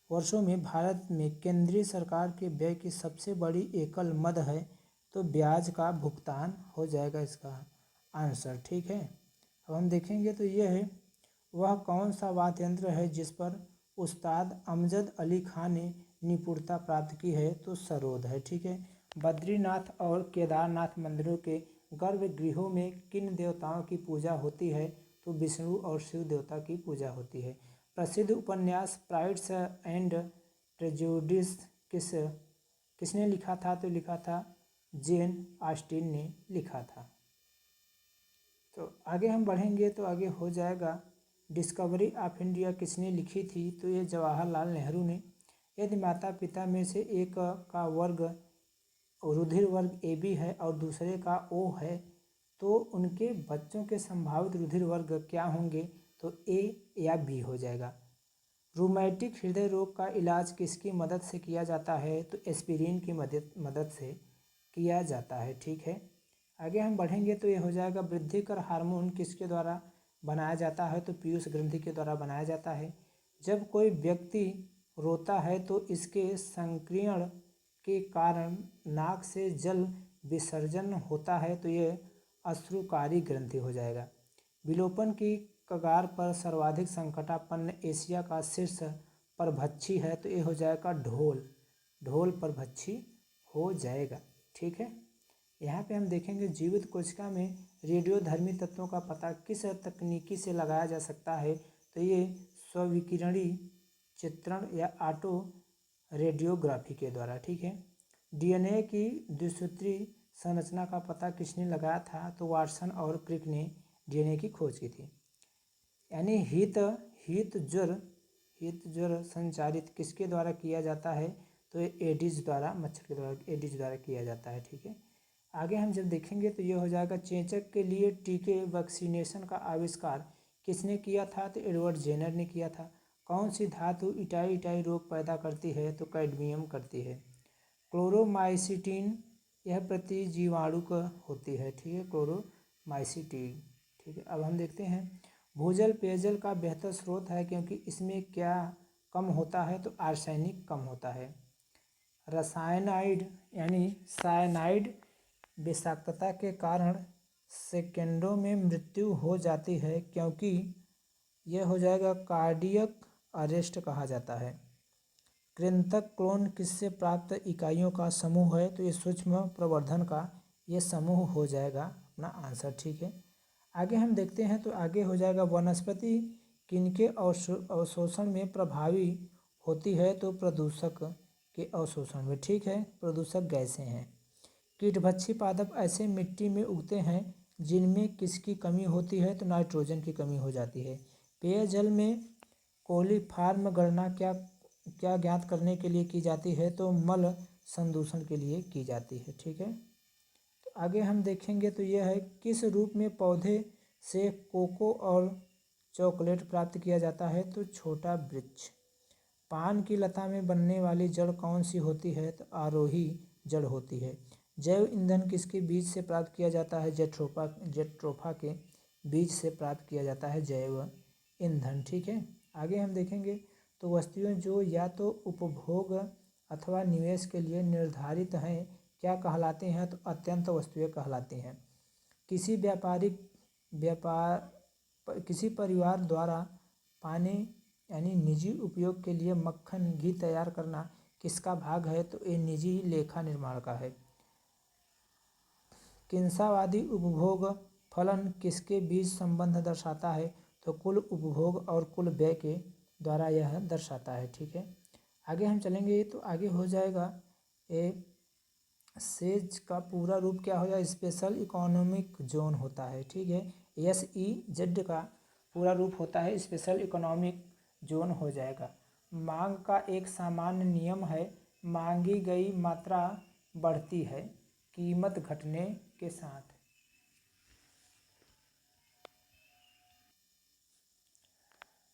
वर्षों में भारत में केंद्रीय सरकार के व्यय की सबसे बड़ी एकल मद है, तो ब्याज का भुगतान हो जाएगा इसका आंसर। ठीक है, अब हम देखेंगे तो यह है वह कौन सा वाद्य यंत्र है जिस पर उस्ताद अमजद अली खान ने निपुणता प्राप्त की है, तो सरोद है। ठीक है, बद्रीनाथ और केदारनाथ मंदिरों के गर्भगृहों में किन देवताओं की पूजा होती है, तो विष्णु और शिव देवता की पूजा होती है। प्रसिद्ध उपन्यास प्राइड्स एंड प्रेजुडिस किसने लिखा था, तो लिखा था जेन ऑस्टिन ने लिखा था। तो आगे हम बढ़ेंगे तो आगे हो जाएगा डिस्कवरी ऑफ इंडिया किसने लिखी थी, तो ये जवाहरलाल नेहरू ने। यदि माता पिता में से एक का वर्ग रुधिर वर्ग AB है और दूसरे का O है, तो उनके बच्चों के संभावित रुधिर वर्ग क्या होंगे, तो A या B हो जाएगा। रूमैटिक हृदय रोग का इलाज किसकी मदद से किया जाता है, तो एस्पिरिन की मदद से किया जाता है। ठीक है, आगे हम बढ़ेंगे तो ये हो जाएगा वृद्धिकर हार्मोन किसके द्वारा बनाया जाता है, तो पीयूष ग्रंथि के द्वारा बनाया जाता है। जब कोई व्यक्ति रोता है तो इसके संकीर्ण के कारण नाक से जल विसर्जन होता है, तो ये अश्रुकारी ग्रंथि हो जाएगा। विलोपन की कगार पर सर्वाधिक संकटापन्न एशिया का शीर्ष परभक्षी है, तो ये हो जाएगा ढोल परभक्षी हो जाएगा। ठीक है, यहाँ पे हम देखेंगे जीवित कोशिका में रेडियोधर्मी तत्वों का पता किस तकनीकी से लगाया जा सकता है, तो ये स्विकिरणी चित्रण या ऑटो रेडियोग्राफी के द्वारा। ठीक है, DNA की द्विसूत्री संरचना का पता किसने लगाया था, तो वाटसन और क्रिक ने DNA की खोज की थी। यानी हीत ज्वर संचारित किसके द्वारा किया जाता है, तो एडिस द्वारा, मच्छर के द्वारा, एडिस द्वारा किया जाता है। ठीक है, आगे हम जब देखेंगे तो ये हो जाएगा चेचक के लिए टीके वैक्सीनेशन का आविष्कार किसने किया था, तो एडवर्ड जेनर ने किया था। कौन सी धातु इटाई रोग पैदा करती है, तो कैडमियम करती है। क्लोरोमाइसिटीन यह प्रतिजीवाणु होती है। ठीक है, क्लोरोमाइसिटीन। ठीक है, अब हम देखते हैं भूजल पेयजल का बेहतर स्रोत है क्योंकि इसमें क्या कम होता है, तो आर्सेनिक कम होता है। रसायनाइड यानी साइनाइड विषाक्तता के कारण सेकेंडों में मृत्यु हो जाती है, क्योंकि यह हो जाएगा कार्डियक अरेस्ट कहा जाता है। कृंतक क्लोन किससे प्राप्त इकाइयों का समूह है, तो ये सूक्ष्म प्रवर्धन का ये समूह हो जाएगा अपना आंसर। ठीक है, आगे हम देखते हैं तो आगे हो जाएगा वनस्पति किनके अवशोषण में प्रभावी होती है, तो प्रदूषक के अवशोषण में। ठीक है, प्रदूषक गैसें हैं। कीटभक्षी पादप ऐसे मिट्टी में उगते हैं जिनमें किसकी कमी होती है, तो नाइट्रोजन की कमी हो जाती है। पेयजल में कोलीफॉर्म गणना क्या ज्ञात करने के लिए की जाती है, तो मल संदूषण के लिए की जाती है। ठीक है, तो आगे हम देखेंगे तो यह है किस रूप में पौधे से कोको और चॉकलेट प्राप्त किया जाता है, तो छोटा वृक्ष। पान की लता में बनने वाली जड़ कौन सी होती है? तो आरोही जड़ होती है। जैव ईंधन किसके बीज से प्राप्त किया जाता है? जेट्रोफा के बीज से प्राप्त किया जाता है जैव ईंधन। ठीक है, आगे हम देखेंगे तो वस्तुएं जो या तो उपभोग अथवा निवेश के लिए निर्धारित हैं क्या कहलाते हैं? तो अत्यंत वस्तुएं कहलाती हैं। किसी किसी परिवार द्वारा पाने यानी निजी उपयोग के लिए मक्खन घी तैयार करना किसका भाग है? तो ये निजी लेखा निर्माण का है। किंसावादी उपभोग फलन किसके बीच संबंध दर्शाता है? तो कुल उपभोग और कुल व्यय के द्वारा यह दर्शाता है। ठीक है, आगे हम चलेंगे तो आगे हो जाएगा सेज का पूरा रूप क्या हो जाए? स्पेशल इकोनॉमिक जोन होता है। ठीक है, SEZ का पूरा रूप होता है स्पेशल इकोनॉमिक जोन हो जाएगा। मांग का एक सामान्य नियम है, मांगी गई मात्रा बढ़ती है कीमत घटने के साथ।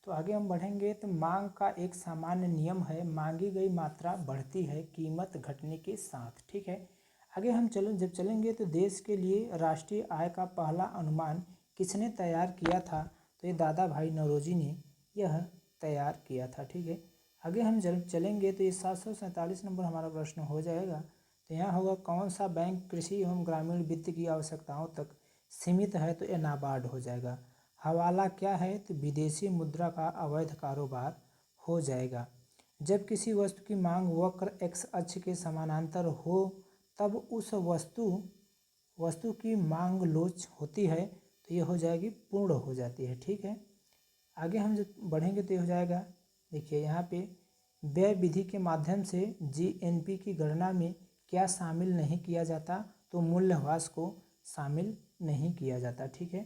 तो आगे हम बढ़ेंगे तो मांग का एक सामान्य नियम है, मांगी गई मात्रा बढ़ती है कीमत घटने के साथ। ठीक है, आगे हम जब चलेंगे तो देश के लिए राष्ट्रीय आय का पहला अनुमान किसने तैयार किया था? तो ये दादा भाई नौरोजी ने यह तैयार किया था। ठीक है, आगे हम जब चलेंगे तो ये 747 नंबर हमारा प्रश्न हो जाएगा। तो यहाँ होगा कौन सा बैंक कृषि एवं ग्रामीण वित्त की आवश्यकताओं तक सीमित है? तो ये नाबार्ड हो जाएगा। हवाला क्या है? तो विदेशी मुद्रा का अवैध कारोबार हो जाएगा। जब किसी वस्तु की मांग वक्र एक्स अक्ष के समानांतर हो तब उस वस्तु की मांग लोच होती है, तो ये हो जाएगी पूर्ण हो जाती है। ठीक है, आगे हम जब बढ़ेंगे तो ये हो जाएगा, देखिए यहाँ पे व्यय विधि के माध्यम से GNP की गणना में क्या शामिल नहीं किया जाता? तो मूल्यह्रास को शामिल नहीं किया जाता। ठीक है,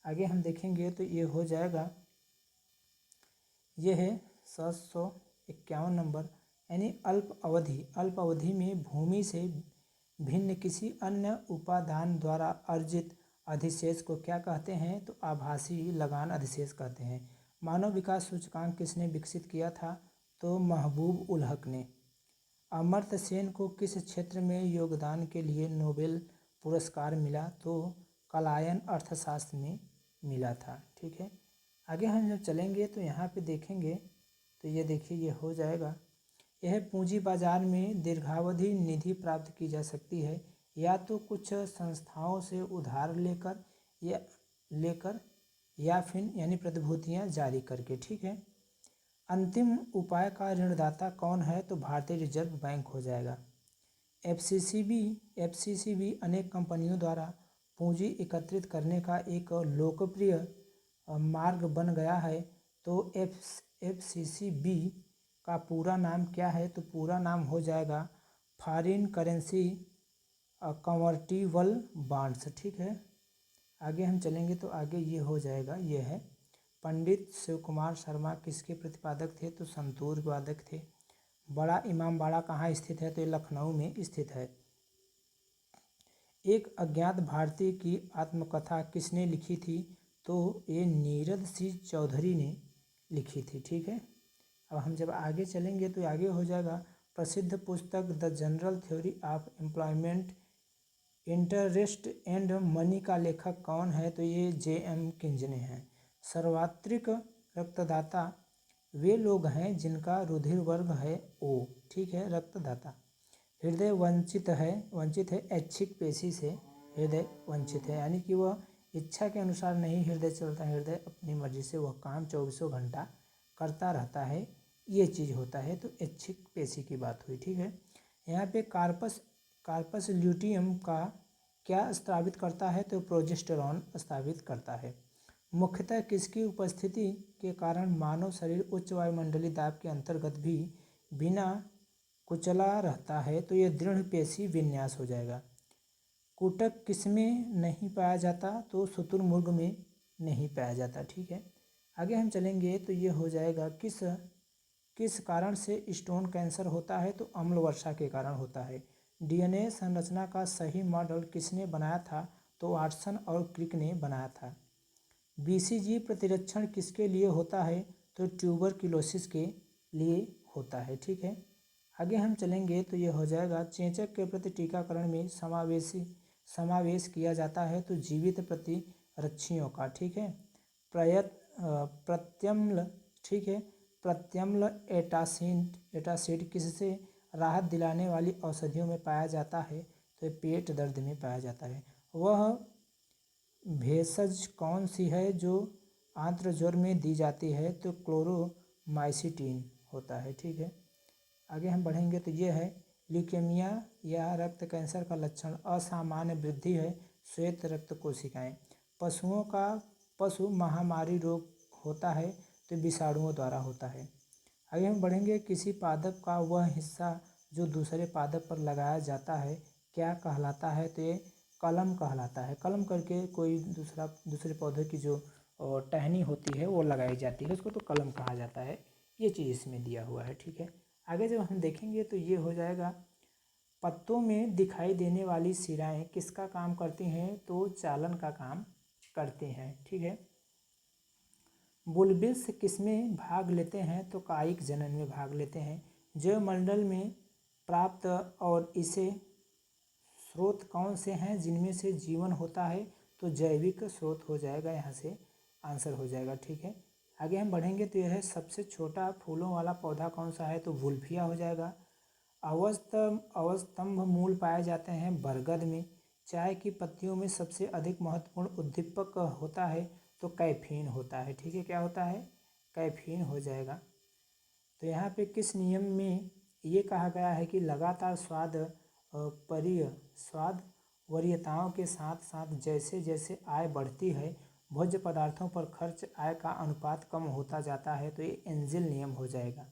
आगे हम देखेंगे तो ये हो जाएगा, ये है 751 नंबर, यानी अल्प अवधि में भूमि से भिन्न किसी अन्य उपादान द्वारा अर्जित अधिशेष को क्या कहते हैं? तो आभासी लगान अधिशेष कहते हैं। मानव विकास सूचकांक किसने विकसित किया था? तो महबूब उल हक ने। अमर्त्य सेन को किस क्षेत्र में योगदान के लिए नोबेल पुरस्कार मिला? तो कलायन अर्थशास्त्र में मिला था। ठीक है, आगे हम जब चलेंगे तो यहाँ पे देखेंगे तो ये देखिए ये हो जाएगा, यह पूंजी बाजार में दीर्घावधि निधि प्राप्त की जा सकती है या तो कुछ संस्थाओं से उधार लेकर या फिर यानी प्रतिभूतियाँ जारी करके। ठीक है, अंतिम उपाय का ऋणदाता कौन है? तो भारतीय रिजर्व बैंक हो जाएगा। FCCB अनेक कंपनियों द्वारा पूंजी एकत्रित करने का एक लोकप्रिय मार्ग बन गया है। तो FCCB का पूरा नाम क्या है? तो पूरा नाम हो जाएगा फॉरेन करेंसी कन्वर्टिबल बॉन्ड्स। ठीक है, आगे हम चलेंगे तो आगे ये हो जाएगा, ये है पंडित शिव कुमार शर्मा किसके प्रतिपादक थे? तो संतूर वादक थे। बड़ा इमामबाड़ा कहाँ स्थित है? तो ये लखनऊ में स्थित है। एक अज्ञात भारतीय की आत्मकथा किसने लिखी थी? तो ये नीरद सिंह चौधरी ने लिखी थी। ठीक है, अब हम जब आगे चलेंगे तो आगे हो जाएगा, प्रसिद्ध पुस्तक the general theory of employment interest and money का लेखक कौन है? तो ये JM किंजने हैं। सर्वात्रिक रक्तदाता वे लोग हैं जिनका रुधिर वर्ग है O। ठीक है, रक्तदाता। हृदय वंचित है ऐच्छिक पेशी से हृदय वंचित है, यानी कि वह इच्छा के अनुसार नहीं हृदय चलता है, हृदय अपनी मर्जी से वह काम 24 घंटा करता रहता है, ये चीज़ होता है। तो ऐच्छिक पेशी की बात हुई। ठीक है, यहाँ पे कार्पस ल्यूटियम का क्या स्रावित करता है? तो प्रोजेस्टेरॉन स्रावित करता है। मुख्यतः किसकी उपस्थिति के कारण मानव शरीर उच्च वायुमंडलीय दाब के अंतर्गत भी बिना कुचला रहता है? तो यह दृढ़ पेशी विन्यास हो जाएगा। कुटक किसमें नहीं पाया जाता? तो शुतुरमुर्ग में नहीं पाया जाता। ठीक है, आगे हम चलेंगे तो ये हो जाएगा, किस कारण से स्टोन कैंसर होता है? तो अम्ल वर्षा के कारण होता है। DNA संरचना का सही मॉडल किसने बनाया था? तो वाटसन और क्रिक ने बनाया था। BCG प्रतिरक्षण किसके लिए होता है? तो ट्यूबरक्लोसिस के लिए होता है। ठीक है, आगे हम चलेंगे तो ये हो जाएगा चेचक के प्रति टीकाकरण में समावेश किया जाता है तो जीवित प्रतिरक्षियों का। ठीक है, प्रत्यम्ल, ठीक है, प्रत्यम्ल एटासिड किससे राहत दिलाने वाली औषधियों में पाया जाता है तो पेट दर्द में पाया जाता है। वह भेषज कौन सी है जो आंत्रज्वर में दी जाती है तो क्लोरोमाइसिटिन होता है। ठीक है, आगे हम बढ़ेंगे तो ये है ल्यूकेमिया या रक्त कैंसर का लक्षण असामान्य वृद्धि है श्वेत रक्त कोशिकाएं। पशु महामारी रोग होता है तो विषाणुओं द्वारा होता है। आगे हम बढ़ेंगे किसी पादप का वह हिस्सा जो दूसरे पादप पर लगाया जाता है क्या कहलाता है तो ये कलम कहलाता है। कलम करके कोई दूसरे पौधे की जो टहनी होती है वो लगाई जाती है उसको तो कलम कहा जाता है। ये चीज़ इसमें दिया हुआ है। ठीक है, आगे जब हम देखेंगे तो ये हो जाएगा पत्तों में दिखाई देने वाली शिराएं किसका काम करती हैं तो चालन का काम करती हैं। ठीक है, बुलबिल्स किसमें भाग लेते हैं तो कायिक जनन में भाग लेते हैं। जैवमंडल में प्राप्त और इसे स्रोत कौन से हैं जिनमें से जीवन होता है तो जैविक स्रोत हो जाएगा, यहाँ से आंसर हो जाएगा। ठीक है, आगे हम बढ़ेंगे तो यह है सबसे छोटा फूलों वाला पौधा कौन सा है तो वुल्फिया हो जाएगा। अवस्तंभ मूल पाए जाते हैं बरगद में। चाय की पत्तियों में सबसे अधिक महत्वपूर्ण उद्दीपक होता है तो कैफीन होता है। ठीक है, क्या होता है कैफीन हो जाएगा। तो यहाँ पे किस नियम में ये कहा गया है कि लगातार स्वाद वरीयताओं के साथ साथ जैसे जैसे आय बढ़ती है भोज्य पदार्थों पर खर्च आय का अनुपात कम होता जाता है तो ये एंजिल नियम हो जाएगा।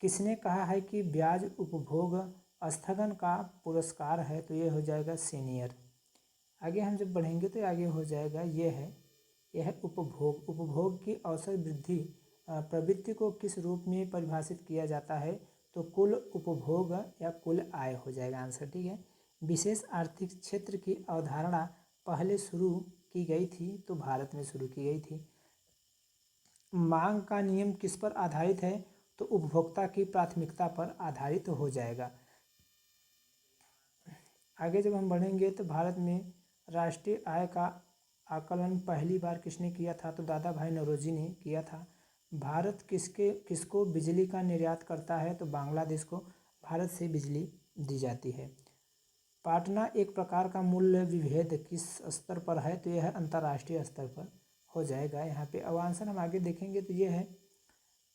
किसने कहा है कि ब्याज उपभोग स्थगन का पुरस्कार है तो ये हो जाएगा सीनियर। आगे हम जब बढ़ेंगे तो आगे हो जाएगा यह है उपभोग की औसत वृद्धि प्रवृत्ति को किस रूप में परिभाषित किया जाता है तो कुल उपभोग या कुल आय हो जाएगा आंसर। ठीक है, विशेष आर्थिक क्षेत्र की अवधारणा पहले शुरू की गई थी तो भारत में शुरू की गई थी। मांग का नियम किस पर आधारित है तो उपभोक्ता की प्राथमिकता पर आधारित हो जाएगा। आगे जब हम बढ़ेंगे तो भारत में राष्ट्रीय आय का आकलन पहली बार किसने किया था तो दादा भाई नौरोजी ने किया था। भारत किसको बिजली का निर्यात करता है तो बांग्लादेश को भारत से बिजली दी जाती है। पाटना एक प्रकार का मूल्य विभेद किस स्तर पर है तो यह है अंतर्राष्ट्रीय स्तर पर हो जाएगा यहाँ पे। अब आंसर हम आगे देखेंगे तो ये है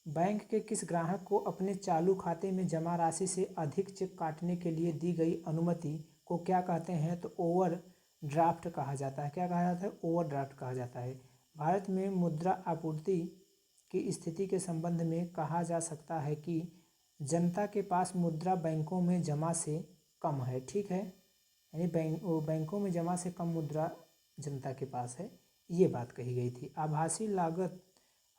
बैंक के किस ग्राहक को अपने चालू खाते में जमा राशि से अधिक चेक काटने के लिए दी गई अनुमति को क्या कहते हैं तो ओवर ड्राफ्ट कहा जाता है। क्या कहा जाता है ओवर ड्राफ्ट कहा जाता है। भारत में मुद्रा आपूर्ति की स्थिति के संबंध में कहा जा सकता है कि जनता के पास मुद्रा बैंकों में जमा से कम है। ठीक है, यानी बैंकों में जमा से कम मुद्रा जनता के पास है, ये बात कही गई थी।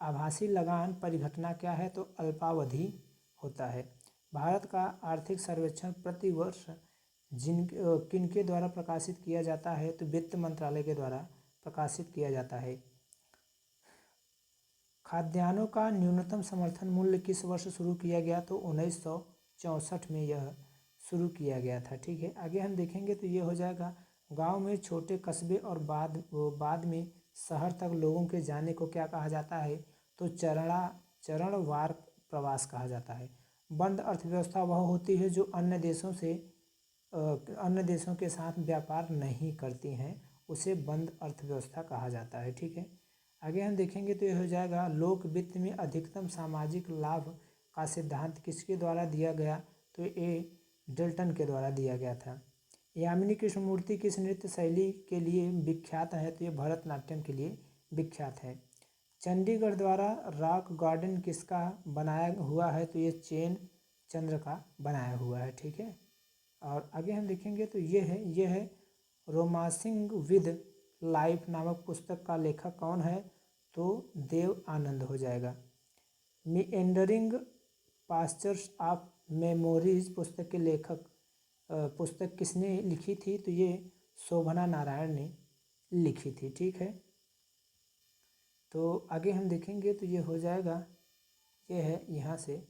आभासी लगान परिघटना क्या है तो अल्पावधि होता है। भारत का आर्थिक सर्वेक्षण प्रति वर्ष किनके द्वारा प्रकाशित किया जाता है तो वित्त मंत्रालय के द्वारा प्रकाशित किया जाता है। खाद्यान्नों का न्यूनतम समर्थन मूल्य किस वर्ष शुरू किया गया तो 1964 में यह शुरू किया गया था। ठीक है, आगे हम देखेंगे तो ये हो जाएगा गांव में छोटे कस्बे और बाद में शहर तक लोगों के जाने को क्या कहा जाता है तो चरणवार प्रवास कहा जाता है। बंद अर्थव्यवस्था वह होती है जो अन्य देशों के साथ व्यापार नहीं करती हैं, उसे बंद अर्थव्यवस्था कहा जाता है। ठीक है, आगे हम देखेंगे तो यह हो जाएगा लोक वित्त में अधिकतम सामाजिक लाभ का सिद्धांत किसके द्वारा दिया गया तो ये डेल्टन के द्वारा दिया गया था। यामिनी कृष्णमूर्ति किस नृत्य शैली के लिए विख्यात है तो ये भरतनाट्यम के लिए विख्यात है। चंडीगढ़ द्वारा रॉक गार्डन किसका बनाया हुआ है तो ये चैन चंद्र का बनाया हुआ है। ठीक है, और आगे हम देखेंगे तो ये है रोमांसिंग विद लाइफ नामक पुस्तक का लेखक कौन है तो देव आनंद हो जाएगा। मीएंडरिंग पास्चर्स ऑफ मेमोरीज पुस्तक किसने लिखी थी तो ये शोभना नारायण ने लिखी थी। ठीक है, तो आगे हम देखेंगे तो ये हो जाएगा ये है यहाँ से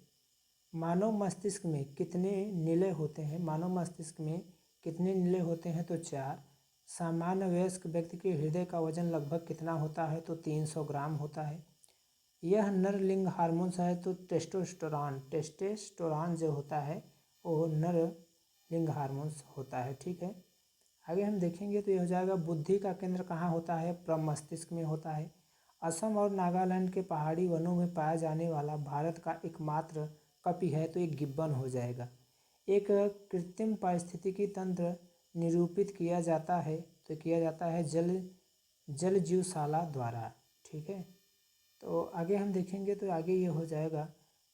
मानव मस्तिष्क में कितने नीले होते हैं? मानव मस्तिष्क में कितने नीले होते हैं? तो 4। सामान्य वयस्क व्यक्ति के हृदय का वजन लगभग कितना होता है? तो 300 ग्राम होता है। यह नर लिंग हार्मोन्स है तो टेस्टोस्टेरोन जो होता है वो नर लिंग हार्मोन्स होता है। ठीक है, आगे हम देखेंगे तो ये हो जाएगा बुद्धि का केंद्र कहाँ होता है? प्रमस्तिष्क में होता है। असम और नागालैंड के पहाड़ी वनों में पाया जाने वाला भारत का एकमात्र कपि है तो एक गिब्बन हो जाएगा। एक कृत्रिम पारिस्थितिकी तंत्र निरूपित किया जाता है तो किया जाता है जल जीवशाला द्वारा। ठीक है, तो आगे हम देखेंगे तो आगे ये हो जाएगा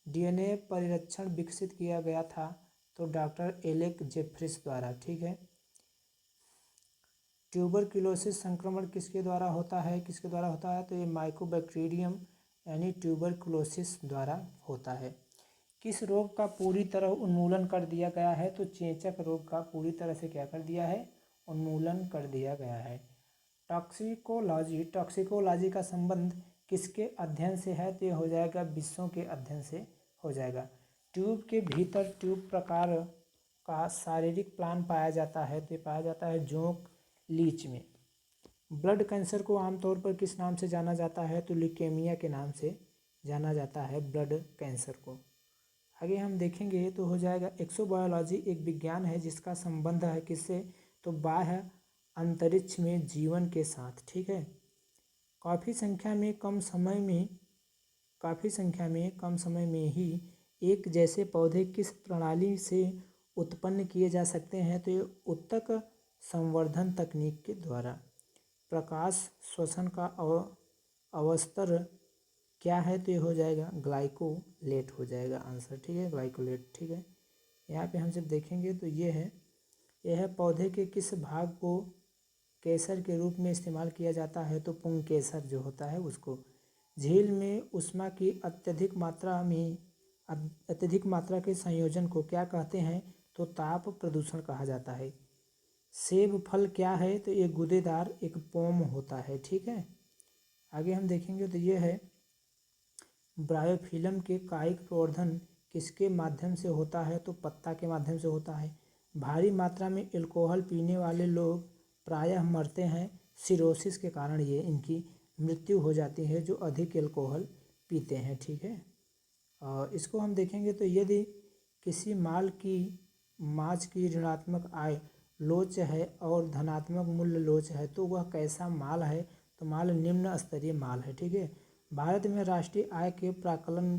डीएनए परिरक्षण विकसित किया गया था तो डॉक्टर एलेक जेफरिस द्वारा। ठीक है, ट्यूबरक्लोसिस संक्रमण किसके द्वारा होता है? किसके द्वारा होता है? तो ये माइकोबैक्टीरियम यानी ट्यूबरक्लोसिस द्वारा होता है। किस रोग का पूरी तरह उन्मूलन कर दिया गया है? तो चेचक रोग का पूरी तरह से क्या कर दिया है? उन्मूलन कर दिया गया है। टॉक्सिकोलॉजी का संबंध किसके अध्ययन से है? तो ये हो जाएगा विषयों के अध्ययन से हो जाएगा। ट्यूब के भीतर ट्यूब प्रकार का शारीरिक प्लान पाया जाता है तो ये पाया जाता है जोंक लीच में। ब्लड कैंसर को आमतौर पर किस नाम से जाना जाता है? तो ल्यूकेमिया के नाम से जाना जाता है ब्लड कैंसर को। आगे हम देखेंगे तो हो जाएगा एक्सोबायोलॉजी एक विज्ञान है जिसका संबंध है किससे? तो बाह्य अंतरिक्ष में जीवन के साथ। ठीक है, काफ़ी संख्या में कम समय में ही एक जैसे पौधे किस प्रणाली से उत्पन्न किए जा सकते हैं? तो ये उत्तक संवर्धन तकनीक के द्वारा। प्रकाश श्वसन का अवस्तर क्या है? तो ये हो जाएगा ग्लाइकोलेट हो जाएगा आंसर। ठीक है, ग्लाइकोलेट। ठीक है, यहाँ पे हम जब देखेंगे तो यह है पौधे के किस भाग को केसर के रूप में इस्तेमाल किया जाता है? तो पुंकेसर जो होता है उसको। झील में ऊष्मा की अत्यधिक मात्रा के संयोजन को क्या कहते हैं? तो ताप प्रदूषण कहा जाता है। सेब फल क्या है? तो ये गूदेदार एक पोम होता है। ठीक है, आगे हम देखेंगे तो ये है ब्रायोफिल्म के कायिक प्रवर्धन किसके माध्यम से होता है? तो पत्ता के माध्यम से होता है। भारी मात्रा में अल्कोहल पीने वाले लोग प्रायः मरते हैं सिरोसिस के कारण, ये इनकी मृत्यु हो जाती है जो अधिक अल्कोहल पीते हैं। ठीक है, और इसको हम देखेंगे तो यदि किसी माज की ऋणात्मक आय लोच है और धनात्मक मूल्य लोच है तो वह कैसा माल है? तो माल निम्न स्तरीय माल है। ठीक है, भारत में राष्ट्रीय आय के प्राक्कलन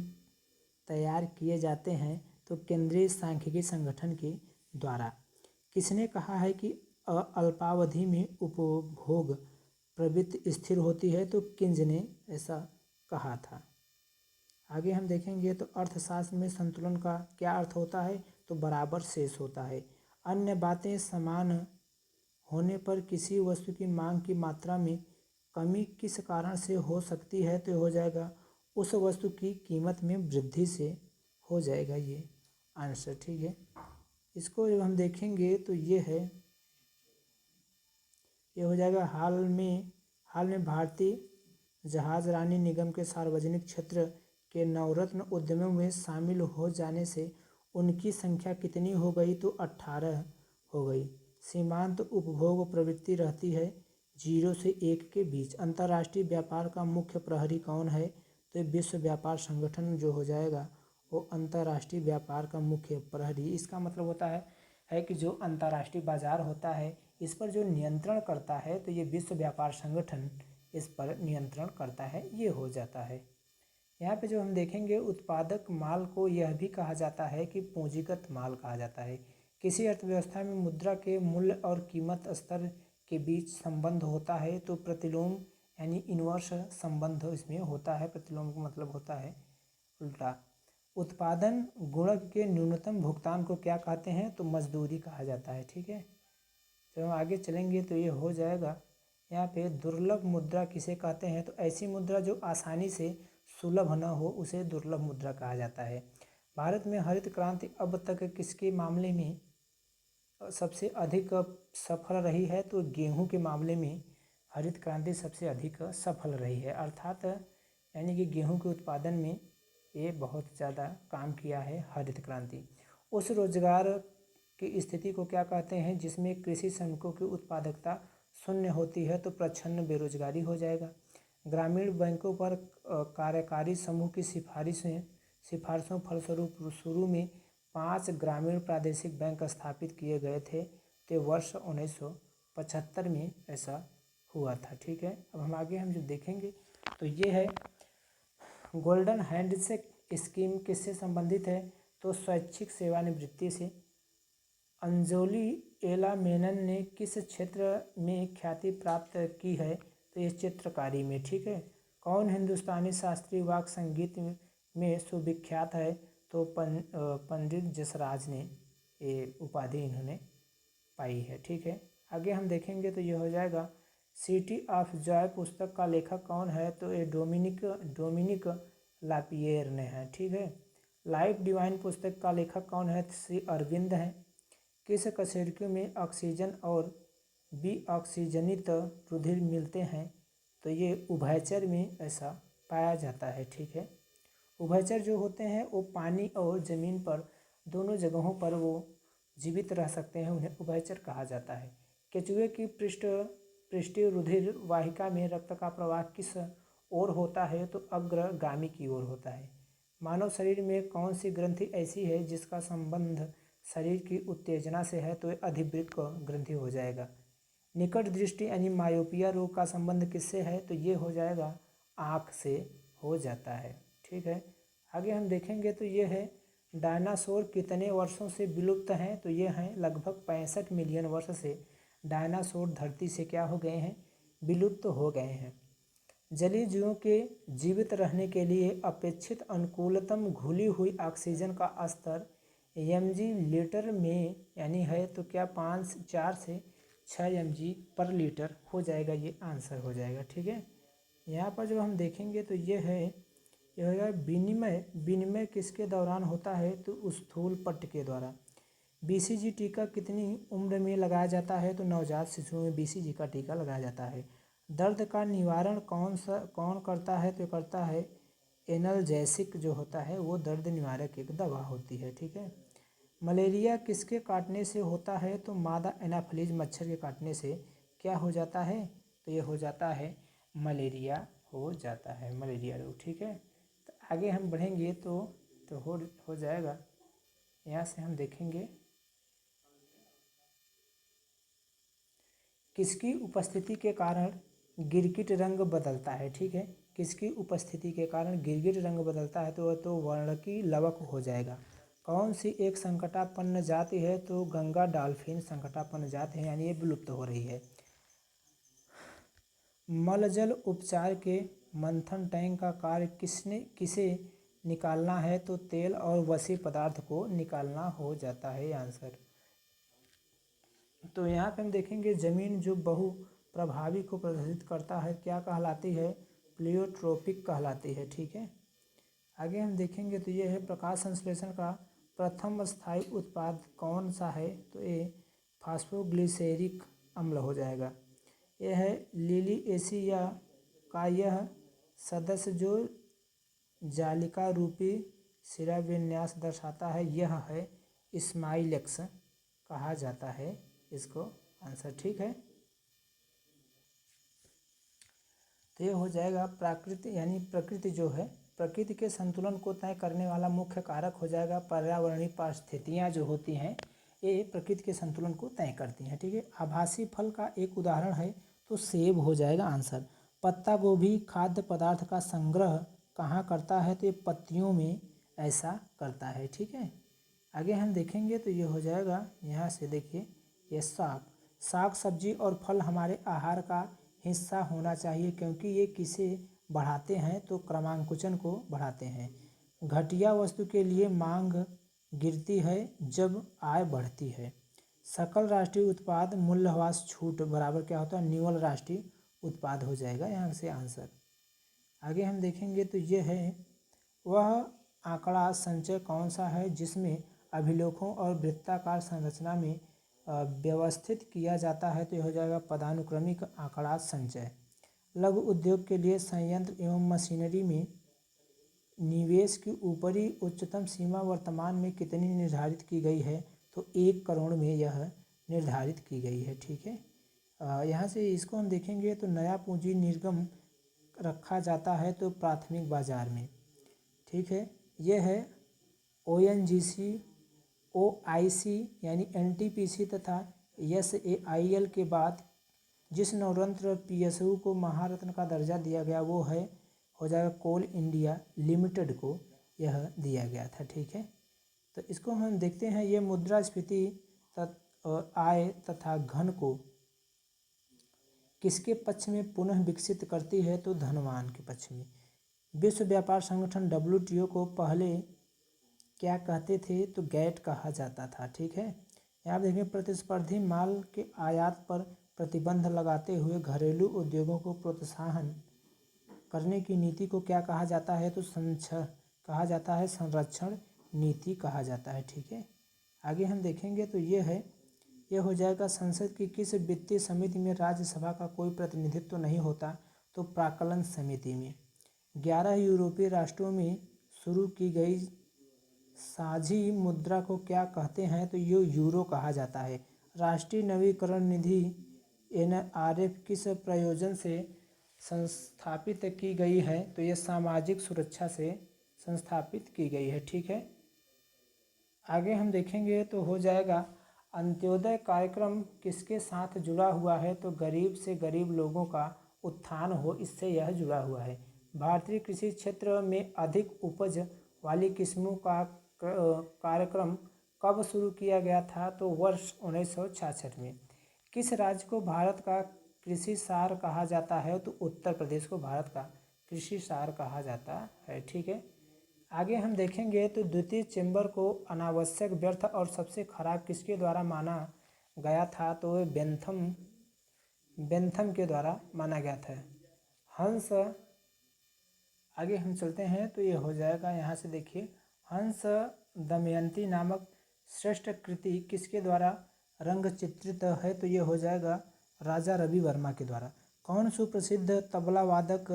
तैयार किए जाते हैं तो केंद्रीय सांख्यिकी संगठन के द्वारा। किसने कहा है कि अल्पावधि में उपभोग प्रवृत्ति स्थिर होती है? तो किंज ने ऐसा कहा था। आगे हम देखेंगे तो अर्थशास्त्र में संतुलन का क्या अर्थ होता है? तो बराबर शेष होता है। अन्य बातें समान होने पर किसी वस्तु की मांग की मात्रा में कमी किस कारण से हो सकती है? तो हो जाएगा उस वस्तु की कीमत में वृद्धि से हो जाएगा ये आंसर। ठीक है, इसको जब हम देखेंगे तो ये हो जाएगा हाल में भारतीय जहाज रानी निगम के सार्वजनिक क्षेत्र के नवरत्न उद्यमों में शामिल हो जाने से उनकी संख्या कितनी हो गई? तो 18 हो गई। सीमांत उपभोग प्रवृत्ति रहती है 0 से 1 के बीच। अंतर्राष्ट्रीय व्यापार का मुख्य प्रहरी कौन है? तो विश्व व्यापार संगठन जो हो जाएगा वो अंतर्राष्ट्रीय व्यापार का मुख्य प्रहरी। इसका मतलब होता है कि जो अंतर्राष्ट्रीय बाजार होता है इस पर जो नियंत्रण करता है तो ये विश्व व्यापार संगठन इस पर नियंत्रण करता है, ये हो जाता है। यहाँ पे जो हम देखेंगे उत्पादक माल को यह भी कहा जाता है कि पूंजीगत माल कहा जाता है। किसी अर्थव्यवस्था में मुद्रा के मूल्य और कीमत स्तर के बीच संबंध होता है तो प्रतिलोम यानी इन्वर्स संबंध इसमें होता है। प्रतिलोम का मतलब होता है उल्टा। उत्पादन गुणक के न्यूनतम भुगतान को क्या कहते हैं? तो मजदूरी कहा जाता है। ठीक है, जब हम आगे चलेंगे तो ये हो जाएगा यहाँ पे दुर्लभ मुद्रा किसे कहते हैं? तो ऐसी मुद्रा जो आसानी से सुलभ न हो उसे दुर्लभ मुद्रा कहा जाता है। भारत में हरित क्रांति अब तक किसके मामले में सबसे अधिक सफल रही है? तो गेहूं के मामले में हरित क्रांति सबसे अधिक सफल रही है। अर्थात यानी कि गेहूं के उत्पादन में ये बहुत ज़्यादा काम किया है हरित क्रांति। उस रोजगार की स्थिति को क्या कहते हैं जिसमें कृषि श्रमिकों की उत्पादकता शून्य होती है, तो प्रच्छन्न बेरोजगारी हो जाएगा। ग्रामीण बैंकों पर कार्यकारी समूह की सिफारिशों फलस्वरूप शुरू में 5 ग्रामीण प्रादेशिक बैंक स्थापित किए गए थे, तो वर्ष 1975 में ऐसा हुआ था। ठीक है, अब हम आगे जो देखेंगे तो ये है गोल्डन हैंडशेक स्कीम किससे संबंधित है, तो स्वैच्छिक सेवानिवृत्ति से। अंजोली एला मेनन ने किस क्षेत्र में ख्याति प्राप्त की है, तो ये चित्रकारी में। ठीक है, कौन हिंदुस्तानी शास्त्रीय वाक संगीत में सुविख्यात है, तो पंडित जसराज ने ये उपाधि इन्होंने पाई है। ठीक है, आगे हम देखेंगे तो ये हो जाएगा सिटी ऑफ जॉय पुस्तक का लेखक कौन है, तो ये डोमिनिक लापिएर ने है। ठीक है, लाइफ डिवाइन पुस्तक का लेखक कौन है, श्री अरविंद हैं। किस कशेरुकी में ऑक्सीजन और विऑक्सीजनित रुधिर मिलते हैं, तो ये उभयचर में ऐसा पाया जाता है। ठीक है, उभयचर जो होते हैं वो पानी और ज़मीन पर दोनों जगहों पर वो जीवित रह सकते हैं, उन्हें उभयचर कहा जाता है। केचुए की पृष्ठीय रुधिर वाहिका में रक्त का प्रवाह किस ओर होता है, तो अग्रगामी की ओर होता है। मानव शरीर में कौन सी ग्रंथि ऐसी है जिसका संबंध शरीर की उत्तेजना से है, तो ये अधिवृक्क ग्रंथि हो जाएगा। निकट दृष्टि यानी मायोपिया रोग का संबंध किससे है, तो ये हो जाएगा आँख से हो जाता है। ठीक है, आगे हम देखेंगे तो ये है डायनासोर कितने वर्षों से विलुप्त हैं, तो ये हैं लगभग 65 मिलियन वर्ष से डायनासोर धरती से क्या हो गए हैं, विलुप्त हो गए हैं। जलीय जीवों के जीवित रहने के लिए अपेक्षित अनुकूलतम घुली हुई ऑक्सीजन का स्तर mg लीटर में यानी है, तो क्या 4 से 6 mg पर लीटर हो जाएगा, ये आंसर हो जाएगा। ठीक है, यहाँ पर जब हम देखेंगे तो ये होगा विनिमय किसके दौरान होता है, तो स्थूल पट्ट के द्वारा। BCG टीका कितनी उम्र में लगाया जाता है, तो नवजात शिशुओं में BCG का टीका लगाया जाता है। दर्द का निवारण कौन करता है, तो करता है एनाल्जेसिक जो होता है वो दर्द निवारक एक दवा होती है। ठीक है, मलेरिया किसके काटने से होता है, तो मादा एनाफिलीज मच्छर के काटने से क्या हो जाता है, तो ये हो जाता है मलेरिया हो जाता है, मलेरिया रोग। ठीक है, तो आगे हम बढ़ेंगे तो हो जाएगा। यहाँ से हम देखेंगे किसकी उपस्थिति के कारण गिरगिट रंग बदलता है। ठीक है, किसकी उपस्थिति के कारण गिरगिट रंग बदलता है, तो वर्णकी लवक हो जाएगा। कौन सी एक संकटापन्न जाति है, तो गंगा डॉल्फिन संकटापन्न जाति है, यानी ये विलुप्त हो रही है। मलजल उपचार के मंथन टैंक का कार्य किसे निकालना है, तो तेल और वसी पदार्थ को निकालना हो जाता है आंसर। तो यहाँ पे हम देखेंगे जमीन जो बहु प्रभावी को प्रदर्शित करता है क्या कहलाती है, प्लियोट्रोपिक कहलाती है। ठीक है, आगे हम देखेंगे तो ये है प्रकाश संश्लेषण का प्रथम स्थायी उत्पाद कौन सा है, तो ये फास्फोग्लिसरिक अम्ल हो जाएगा। यह है लिलिएसिया का यह सदस्य जो जालिका रूपी सिरा विन्यास दर्शाता है, यह है स्माइलेक्स कहा जाता है इसको आंसर। ठीक है, तो ये हो जाएगा प्राकृति यानी प्रकृति जो है प्रकृति के संतुलन को तय करने वाला मुख्य कारक हो जाएगा। पर्यावरणीय परिस्थितियाँ जो होती हैं ये प्रकृति के संतुलन को तय करती हैं। ठीक है, आभासी फल का एक उदाहरण है, तो सेब हो जाएगा आंसर। पत्ता गोभी खाद्य पदार्थ का संग्रह कहाँ करता है, तो ये पत्तियों में ऐसा करता है। ठीक है, आगे हम देखेंगे तो ये हो जाएगा यहाँ से देखिए ये साग सब्जी और फल हमारे आहार का हिस्सा होना चाहिए क्योंकि ये किसे बढ़ाते हैं, तो क्रमांकुचन को बढ़ाते हैं। घटिया वस्तु के लिए मांग गिरती है जब आय बढ़ती है। सकल राष्ट्रीय उत्पाद मूल्यह्रास छूट बराबर क्या होता है, निवल राष्ट्रीय उत्पाद हो जाएगा यहाँ से आंसर। आगे हम देखेंगे तो ये है वह आंकड़ा संचय कौन सा है जिसमें अभिलेखों और वृत्ताकार संरचना में व्यवस्थित किया जाता है, तो यह हो जाएगा पदानुक्रमिक आंकड़ा संचय। लघु उद्योग के लिए संयंत्र एवं मशीनरी में निवेश की ऊपरी उच्चतम सीमा वर्तमान में कितनी निर्धारित की गई है? तो 1 करोड़ में यह निर्धारित की गई है। ठीक है, यहाँ से इसको हम देखेंगे तो नया पूंजी निर्गम रखा जाता है तो प्राथमिक बाजार में। ठीक है, यह है ONGC, OIC यानी NTPC तथा SAIL के बाद जिस नवरत्न PSU को महारत्न का दर्जा दिया गया वो है हो जाएगा कोल इंडिया लिमिटेड को यह दिया गया था। ठीक है, तो इसको हम देखते हैं, ये मुद्रास्फीति आय तथा घन को किसके पक्ष में पुनः विकसित करती है? तो धनवान के पक्ष में। विश्व व्यापार संगठन WTO को पहले क्या कहते थे? तो गैट कहा जाता था। ठीक है, यहाँ देखें, प्रतिस्पर्धी माल के आयात पर प्रतिबंध लगाते हुए घरेलू उद्योगों को प्रोत्साहन करने की नीति को क्या कहा जाता है? तो कहा जाता है, संरक्षण नीति कहा जाता है। ठीक है, आगे हम देखेंगे तो ये हो जाएगा, संसद की किस वित्तीय समिति में राज्यसभा का कोई प्रतिनिधित्व नहीं होता? तो प्राक्कलन समिति में। 11 यूरोपीय राष्ट्रों में शुरू की गई साझी मुद्रा को क्या कहते हैं? तो ये यूरो कहा जाता है। राष्ट्रीय नवीकरण निधि NRF किस प्रयोजन से संस्थापित की गई है? तो ये सामाजिक सुरक्षा से संस्थापित की गई है। ठीक है, आगे हम देखेंगे तो हो जाएगा, अंत्योदय कार्यक्रम किसके साथ जुड़ा हुआ है? तो गरीब से गरीब लोगों का उत्थान हो, इससे यह जुड़ा हुआ है। भारतीय कृषि क्षेत्र में अधिक उपज वाली किस्मों का कार्यक्रम कब शुरू किया गया था? तो वर्ष 1966 में। किस राज्य को भारत का कृषि सार कहा जाता है? तो उत्तर प्रदेश को भारत का कृषि सार कहा जाता है। ठीक है, आगे हम देखेंगे तो द्वितीय चेंबर को अनावश्यक, व्यर्थ और सबसे खराब किसके द्वारा माना गया था? तो बेंथम के द्वारा माना गया था। हंस, आगे हम चलते हैं तो ये हो जाएगा, यहाँ से देखिए, हंस दमयंती नामक श्रेष्ठ कृति किसके द्वारा रंग चित्रित है? तो ये हो जाएगा राजा रवि वर्मा के द्वारा। कौन सुप्रसिद्ध तबला वादक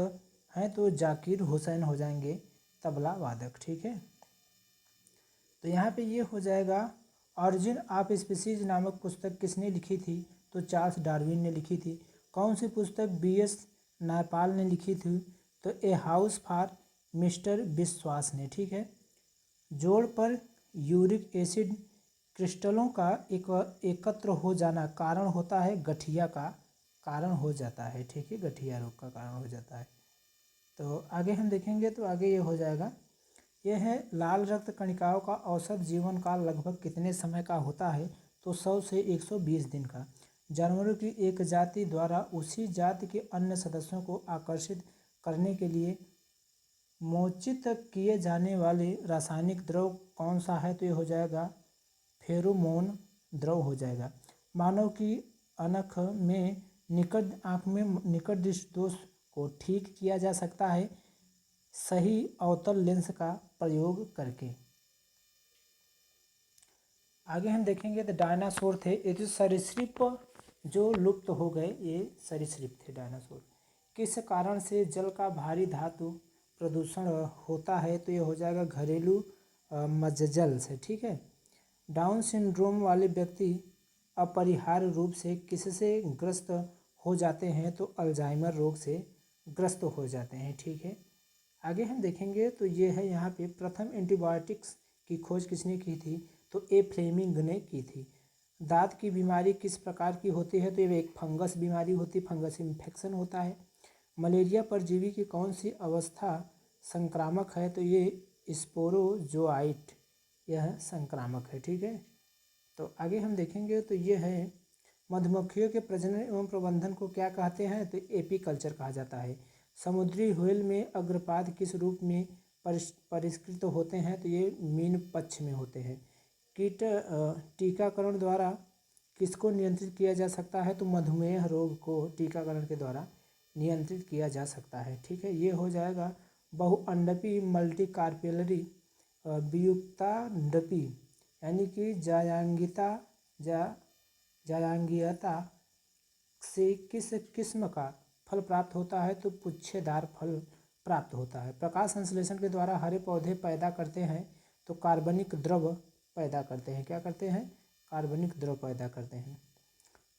हैं? तो जाकिर हुसैन हो जाएंगे तबला वादक। ठीक है, तो यहाँ पे ये हो जाएगा, ऑरिजिन ऑफ स्पीसीज नामक पुस्तक किसने लिखी थी? तो चार्ल्स डार्विन ने लिखी थी। कौन सी पुस्तक BS नायपाल ने लिखी थी? तो ए हाउस फॉर मिस्टर विश्वास ने। ठीक है, जोड़ पर यूरिक एसिड क्रिस्टलों का एकत्र हो जाना कारण होता है, गठिया का कारण हो जाता है। ठीक है, गठिया रोग का कारण हो जाता है। तो आगे हम देखेंगे तो आगे ये हो जाएगा, यह है लाल रक्त कणिकाओं का औसत जीवन काल लगभग कितने समय का होता है? तो 100 से 120 दिन का। जानवरों की एक जाति द्वारा उसी जाति के अन्य सदस्यों को आकर्षित करने के लिए मोचित किए जाने वाले रासायनिक द्रव कौन सा है? तो ये हो जाएगा फेरोमोन द्रव हो जाएगा। मानव की आँख में निकट दृष्टि दोष को ठीक किया जा सकता है सही अवतल लेंस का प्रयोग करके। आगे हम देखेंगे तो डायनासोर थे, ये जो सरीसृप जो लुप्त हो गए, ये सरीसृप थे डायनासोर। किस कारण से जल का भारी धातु प्रदूषण होता है? तो ये हो जाएगा घरेलू मज्जल से। ठीक है, डाउन सिंड्रोम वाले व्यक्ति अपरिहार्य रूप से किससे ग्रस्त हो जाते हैं? तो अल्जाइमर रोग से ग्रस्त हो जाते हैं। ठीक है, आगे हम देखेंगे तो ये है, यहाँ पे प्रथम एंटीबायोटिक्स की खोज किसने की थी? तो ए फ्लेमिंग ने की थी। दांत की बीमारी किस प्रकार की होती है? तो ये एक फंगस बीमारी होती है, फंगस इन्फेक्शन होता है। मलेरिया परजीवी की कौन सी अवस्था संक्रामक है? तो ये स्पोरोजोआइट, यह संक्रामक है। ठीक है, तो आगे हम देखेंगे तो ये है, मधुमक्खियों के प्रजनन एवं प्रबंधन को क्या कहते हैं? तो एपीकल्चर कहा जाता है। समुद्री व्हेल में अग्रपाद किस रूप में परिष्कृत होते हैं? तो ये मीन पक्ष में होते हैं। टीकाकरण द्वारा किसको नियंत्रित किया जा सकता है? तो मधुमेह रोग को टीकाकरण के द्वारा नियंत्रित किया जा सकता है। ठीक है, ये हो जाएगा बहुअंडपी मल्टीकार्पेलरी वियुक्तांडपी यानी कि जायांगीयता से किस किस्म का फल प्राप्त होता है? तो पुच्छेदार फल प्राप्त होता है। प्रकाश संश्लेषण के द्वारा हरे पौधे पैदा करते हैं तो कार्बनिक द्रव पैदा करते हैं। क्या करते हैं? कार्बनिक द्रव पैदा करते हैं।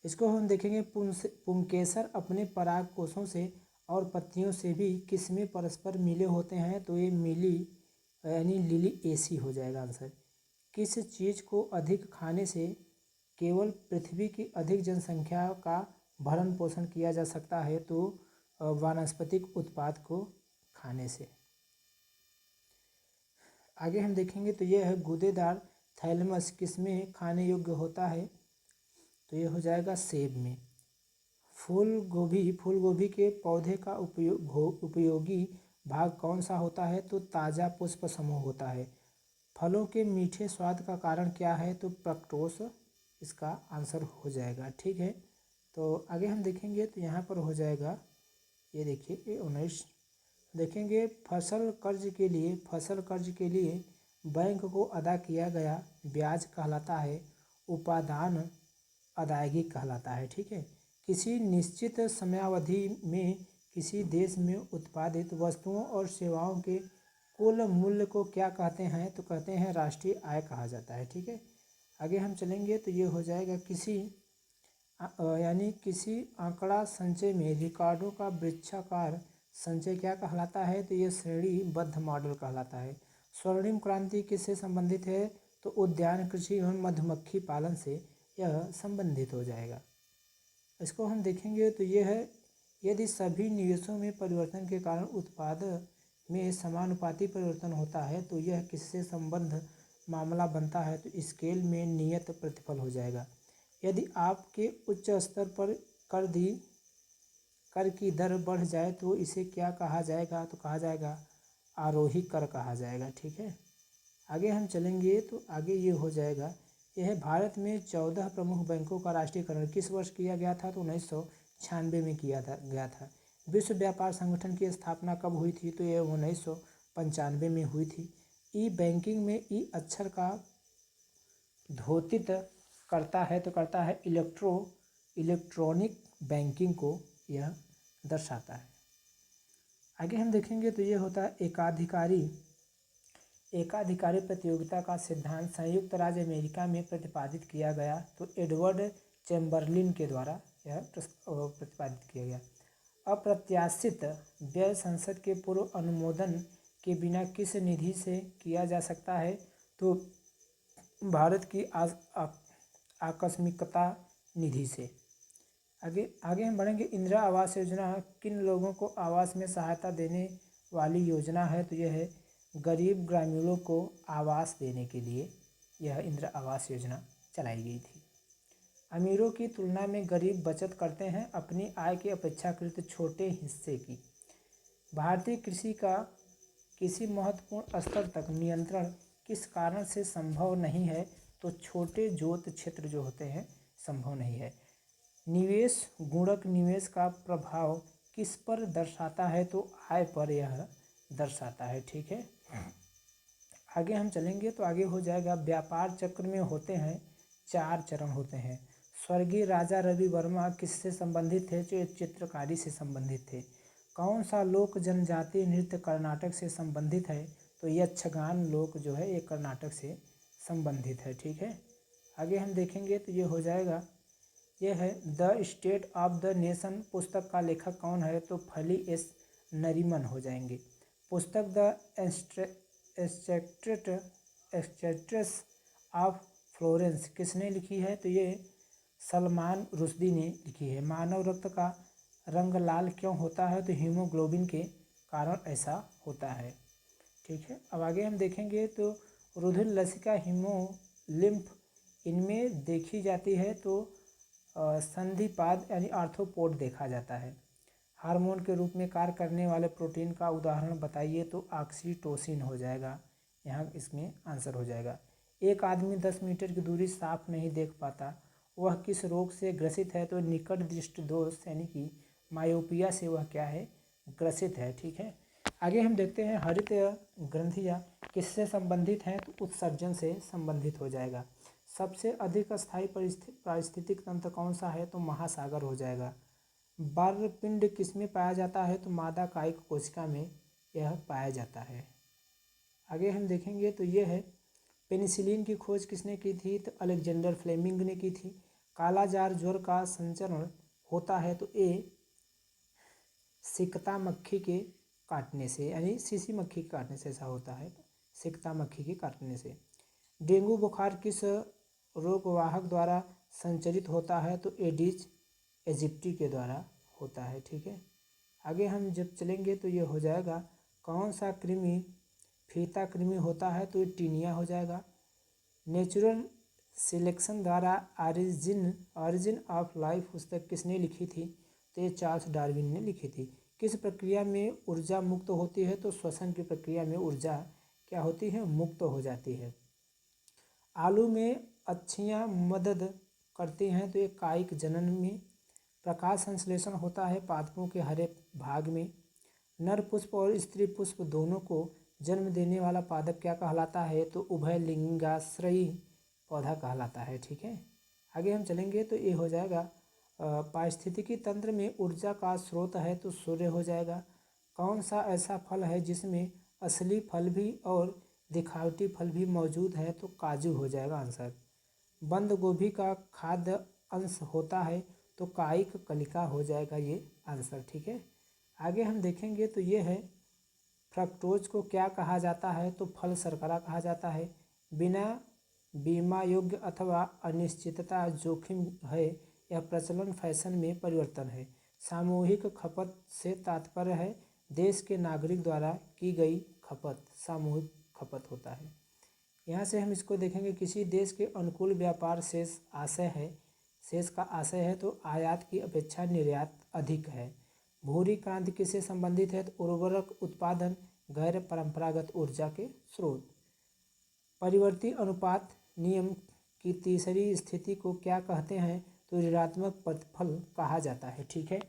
इसको हम देखेंगे, पुंकेसर अपने पराग कोषों से और पत्तियों से भी किसमें परस्पर मिले होते हैं? तो ये मिली यानी लिलिएसी हो जाएगा आंसर। किस चीज़ को अधिक खाने से केवल पृथ्वी की अधिक जनसंख्या का भरण पोषण किया जा सकता है? तो वानस्पतिक उत्पाद को खाने से। आगे हम देखेंगे तो ये है गूदेदार थैलेमस किसमें खाने योग्य होता है? तो ये हो जाएगा सेब में। फूल गोभी के पौधे का उपयोगी भाग कौन सा होता है? तो ताज़ा पुष्प समूह होता है। फलों के मीठे स्वाद का कारण क्या है? तो फ्रक्टोस इसका आंसर हो जाएगा। ठीक है, तो आगे हम देखेंगे तो यहाँ पर हो जाएगा, ये देखिए ये 19 देखेंगे, फसल कर्ज के लिए बैंक को अदा किया गया ब्याज कहलाता है, उपादान अदायगी कहलाता है। ठीक है, किसी निश्चित समयावधि में किसी देश में उत्पादित वस्तुओं और सेवाओं के कुल मूल्य को क्या कहते हैं? तो कहते हैं राष्ट्रीय आय कहा जाता है। ठीक है, आगे हम चलेंगे तो ये हो जाएगा यानी किसी आंकड़ा संचय में रिकॉर्डों का वृक्षाकार संचय क्या कहलाता है? तो ये श्रेणीबद्ध मॉडल कहलाता है। स्वर्णिम क्रांति किससे संबंधित है? तो उद्यान कृषि एवं मधुमक्खी पालन से यह संबंधित हो जाएगा। इसको हम देखेंगे तो ये है, यदि सभी निवेशों में परिवर्तन के कारण उत्पाद में समानुपाती परिवर्तन होता है तो यह किससे संबंध मामला बनता है? तो स्केल में नियत प्रतिफल हो जाएगा। यदि आपके उच्च स्तर पर कर की दर बढ़ जाए तो इसे क्या कहा जाएगा? तो कहा जाएगा आरोही कर कहा जाएगा। ठीक है, आगे हम चलेंगे तो आगे ये हो जाएगा, यह भारत में 14 प्रमुख बैंकों का राष्ट्रीयकरण किस वर्ष किया गया था? तो 1996 में गया था। विश्व व्यापार संगठन की स्थापना कब हुई थी? तो यह 1995 में हुई थी। ई बैंकिंग में ई अक्षर का द्योतित करता है तो करता है इलेक्ट्रॉनिक बैंकिंग को यह दर्शाता है। आगे हम देखेंगे तो ये होता है एकाधिकारी प्रतियोगिता का सिद्धांत संयुक्त राज्य अमेरिका में प्रतिपादित किया गया। तो एडवर्ड चैम्बरलिन के द्वारा यह प्रतिपादित किया गया। अप्रत्याशित व्यय संसद के पूर्व अनुमोदन के बिना किस निधि से किया जा सकता है? तो भारत की आकस्मिकता निधि से। आगे हम बढ़ेंगे, इंदिरा आवास योजना किन लोगों को आवास में सहायता देने वाली योजना है? तो यह है गरीब ग्रामीणों को आवास देने के लिए यह इंदिरा आवास योजना चलाई गई थी। अमीरों की तुलना में गरीब बचत करते हैं अपनी आय के अपेक्षाकृत छोटे हिस्से की। भारतीय कृषि का किसी महत्वपूर्ण स्तर तक नियंत्रण किस कारण से संभव नहीं है? तो छोटे जोत क्षेत्र जो होते हैं संभव नहीं है। निवेश गुणक निवेश का प्रभाव किस पर दर्शाता है? तो आय पर यह दर्शाता है। ठीक है, आगे हम चलेंगे तो आगे हो जाएगा, व्यापार चक्र में होते हैं 4 चरण होते हैं। स्वर्गीय राजा रवि वर्मा किससे संबंधित थे? जो चित्रकारी से संबंधित थे। कौन सा लोक जनजातीय नृत्य कर्नाटक से संबंधित है? तो यक्षगान लोक जो है ये कर्नाटक से संबंधित है। ठीक है, आगे हम देखेंगे तो ये हो जाएगा, यह है the state of the nation पुस्तक का लेखक कौन है? तो फली एस नरीमन हो जाएंगे। पुस्तक द एक्सट्रेक्ट्रेस ऑफ फ्लोरेंस किसने लिखी है? तो ये सलमान रुश्दी ने लिखी है। मानव रक्त का रंग लाल क्यों होता है? तो हीमोग्लोबिन के कारण ऐसा होता है। ठीक है, अब आगे हम देखेंगे तो रुधिर लसिका हीमोलिम्फ इनमें देखी जाती है तो संधिपाद यानी आर्थ्रोपोड देखा जाता है। हार्मोन के रूप में कार्य करने वाले प्रोटीन का उदाहरण बताइए? तो ऑक्सीटोसिन हो जाएगा, यहाँ इसमें आंसर हो जाएगा। एक आदमी 10 मीटर की दूरी साफ नहीं देख पाता, वह किस रोग से ग्रसित है? तो निकट दृष्टि दोष यानी कि मायोपिया से वह क्या है? ग्रसित है। ठीक है, आगे हम देखते हैं हरित ग्रंथियाँ किससे संबंधित हैं? तो उत्सर्जन से संबंधित हो जाएगा। सबसे अधिक स्थायी पारिस्थितिक तंत्र कौन सा है? तो महासागर हो जाएगा। बाह्य पिंड किसमें पाया जाता है? तो मादा कायिक कोशिका में यह पाया जाता है। आगे हम देखेंगे तो ये है पेनिसिलिन की खोज किसने की थी, तो अलेक्जेंडर फ्लेमिंग ने की थी। कालाजार ज्वर का संचरण होता है तो ए सिकता मक्खी के काटने से, यानी सीसी मक्खी के काटने से ऐसा होता है, सिकता मक्खी के काटने से। डेंगू बुखार किस रोगवाहक द्वारा संचरित होता है, तो एडिस एजिप्टी के द्वारा होता है। ठीक है, आगे हम जब चलेंगे तो ये हो जाएगा कौन सा कृमि फीता कृमि होता है, तो ये टीनिया हो जाएगा। नेचुरल सिलेक्शन द्वारा ऑरिजिन ऑफ लाइफ पुस्तक किसने लिखी थी, तो ये चार्ल्स डार्विन ने लिखी थी। किस प्रक्रिया में ऊर्जा मुक्त होती है, तो श्वसन की प्रक्रिया में ऊर्जा क्या होती है, मुक्त हो जाती है। आलू में अच्छियाँ मदद करती हैं, तो ये कायिक जनन में। प्रकाश संश्लेषण होता है पादपों के हरे भाग में। नर पुष्प और स्त्री पुष्प दोनों को जन्म देने वाला पादप क्या कहलाता है, तो उभय लिंगाश्रयी पौधा कहलाता है। ठीक है, आगे हम चलेंगे तो ये हो जाएगा पारिस्थितिकी तंत्र में ऊर्जा का स्रोत है, तो सूर्य हो जाएगा। कौन सा ऐसा फल है जिसमें असली फल भी और दिखावटी फल भी मौजूद है, तो काजू हो जाएगा आंसर। बंद गोभी का खाद्य अंश होता है, तो कायिक कलिका हो जाएगा ये आंसर। ठीक है, आगे हम देखेंगे तो ये है फ्रक्टोज को क्या कहा जाता है, तो फल शर्करा कहा जाता है। बिना बीमा योग्य अथवा अनिश्चितता जोखिम है, यह प्रचलन फैशन में परिवर्तन है। सामूहिक खपत से तात्पर्य है देश के नागरिक द्वारा की गई खपत, सामूहिक खपत होता है। यहाँ से हम इसको देखेंगे किसी देश के अनुकूल व्यापार शेष का आशय है, तो आयात की अपेक्षा निर्यात अधिक है। भूरी क्रांति किससे संबंधित है, तो उर्वरक उत्पादन, गैर परंपरागत ऊर्जा के स्रोत। परिवर्ती अनुपात नियम की तीसरी स्थिति को क्या कहते हैं, तो ऋणात्मक प्रतिफल कहा जाता है। ठीक है,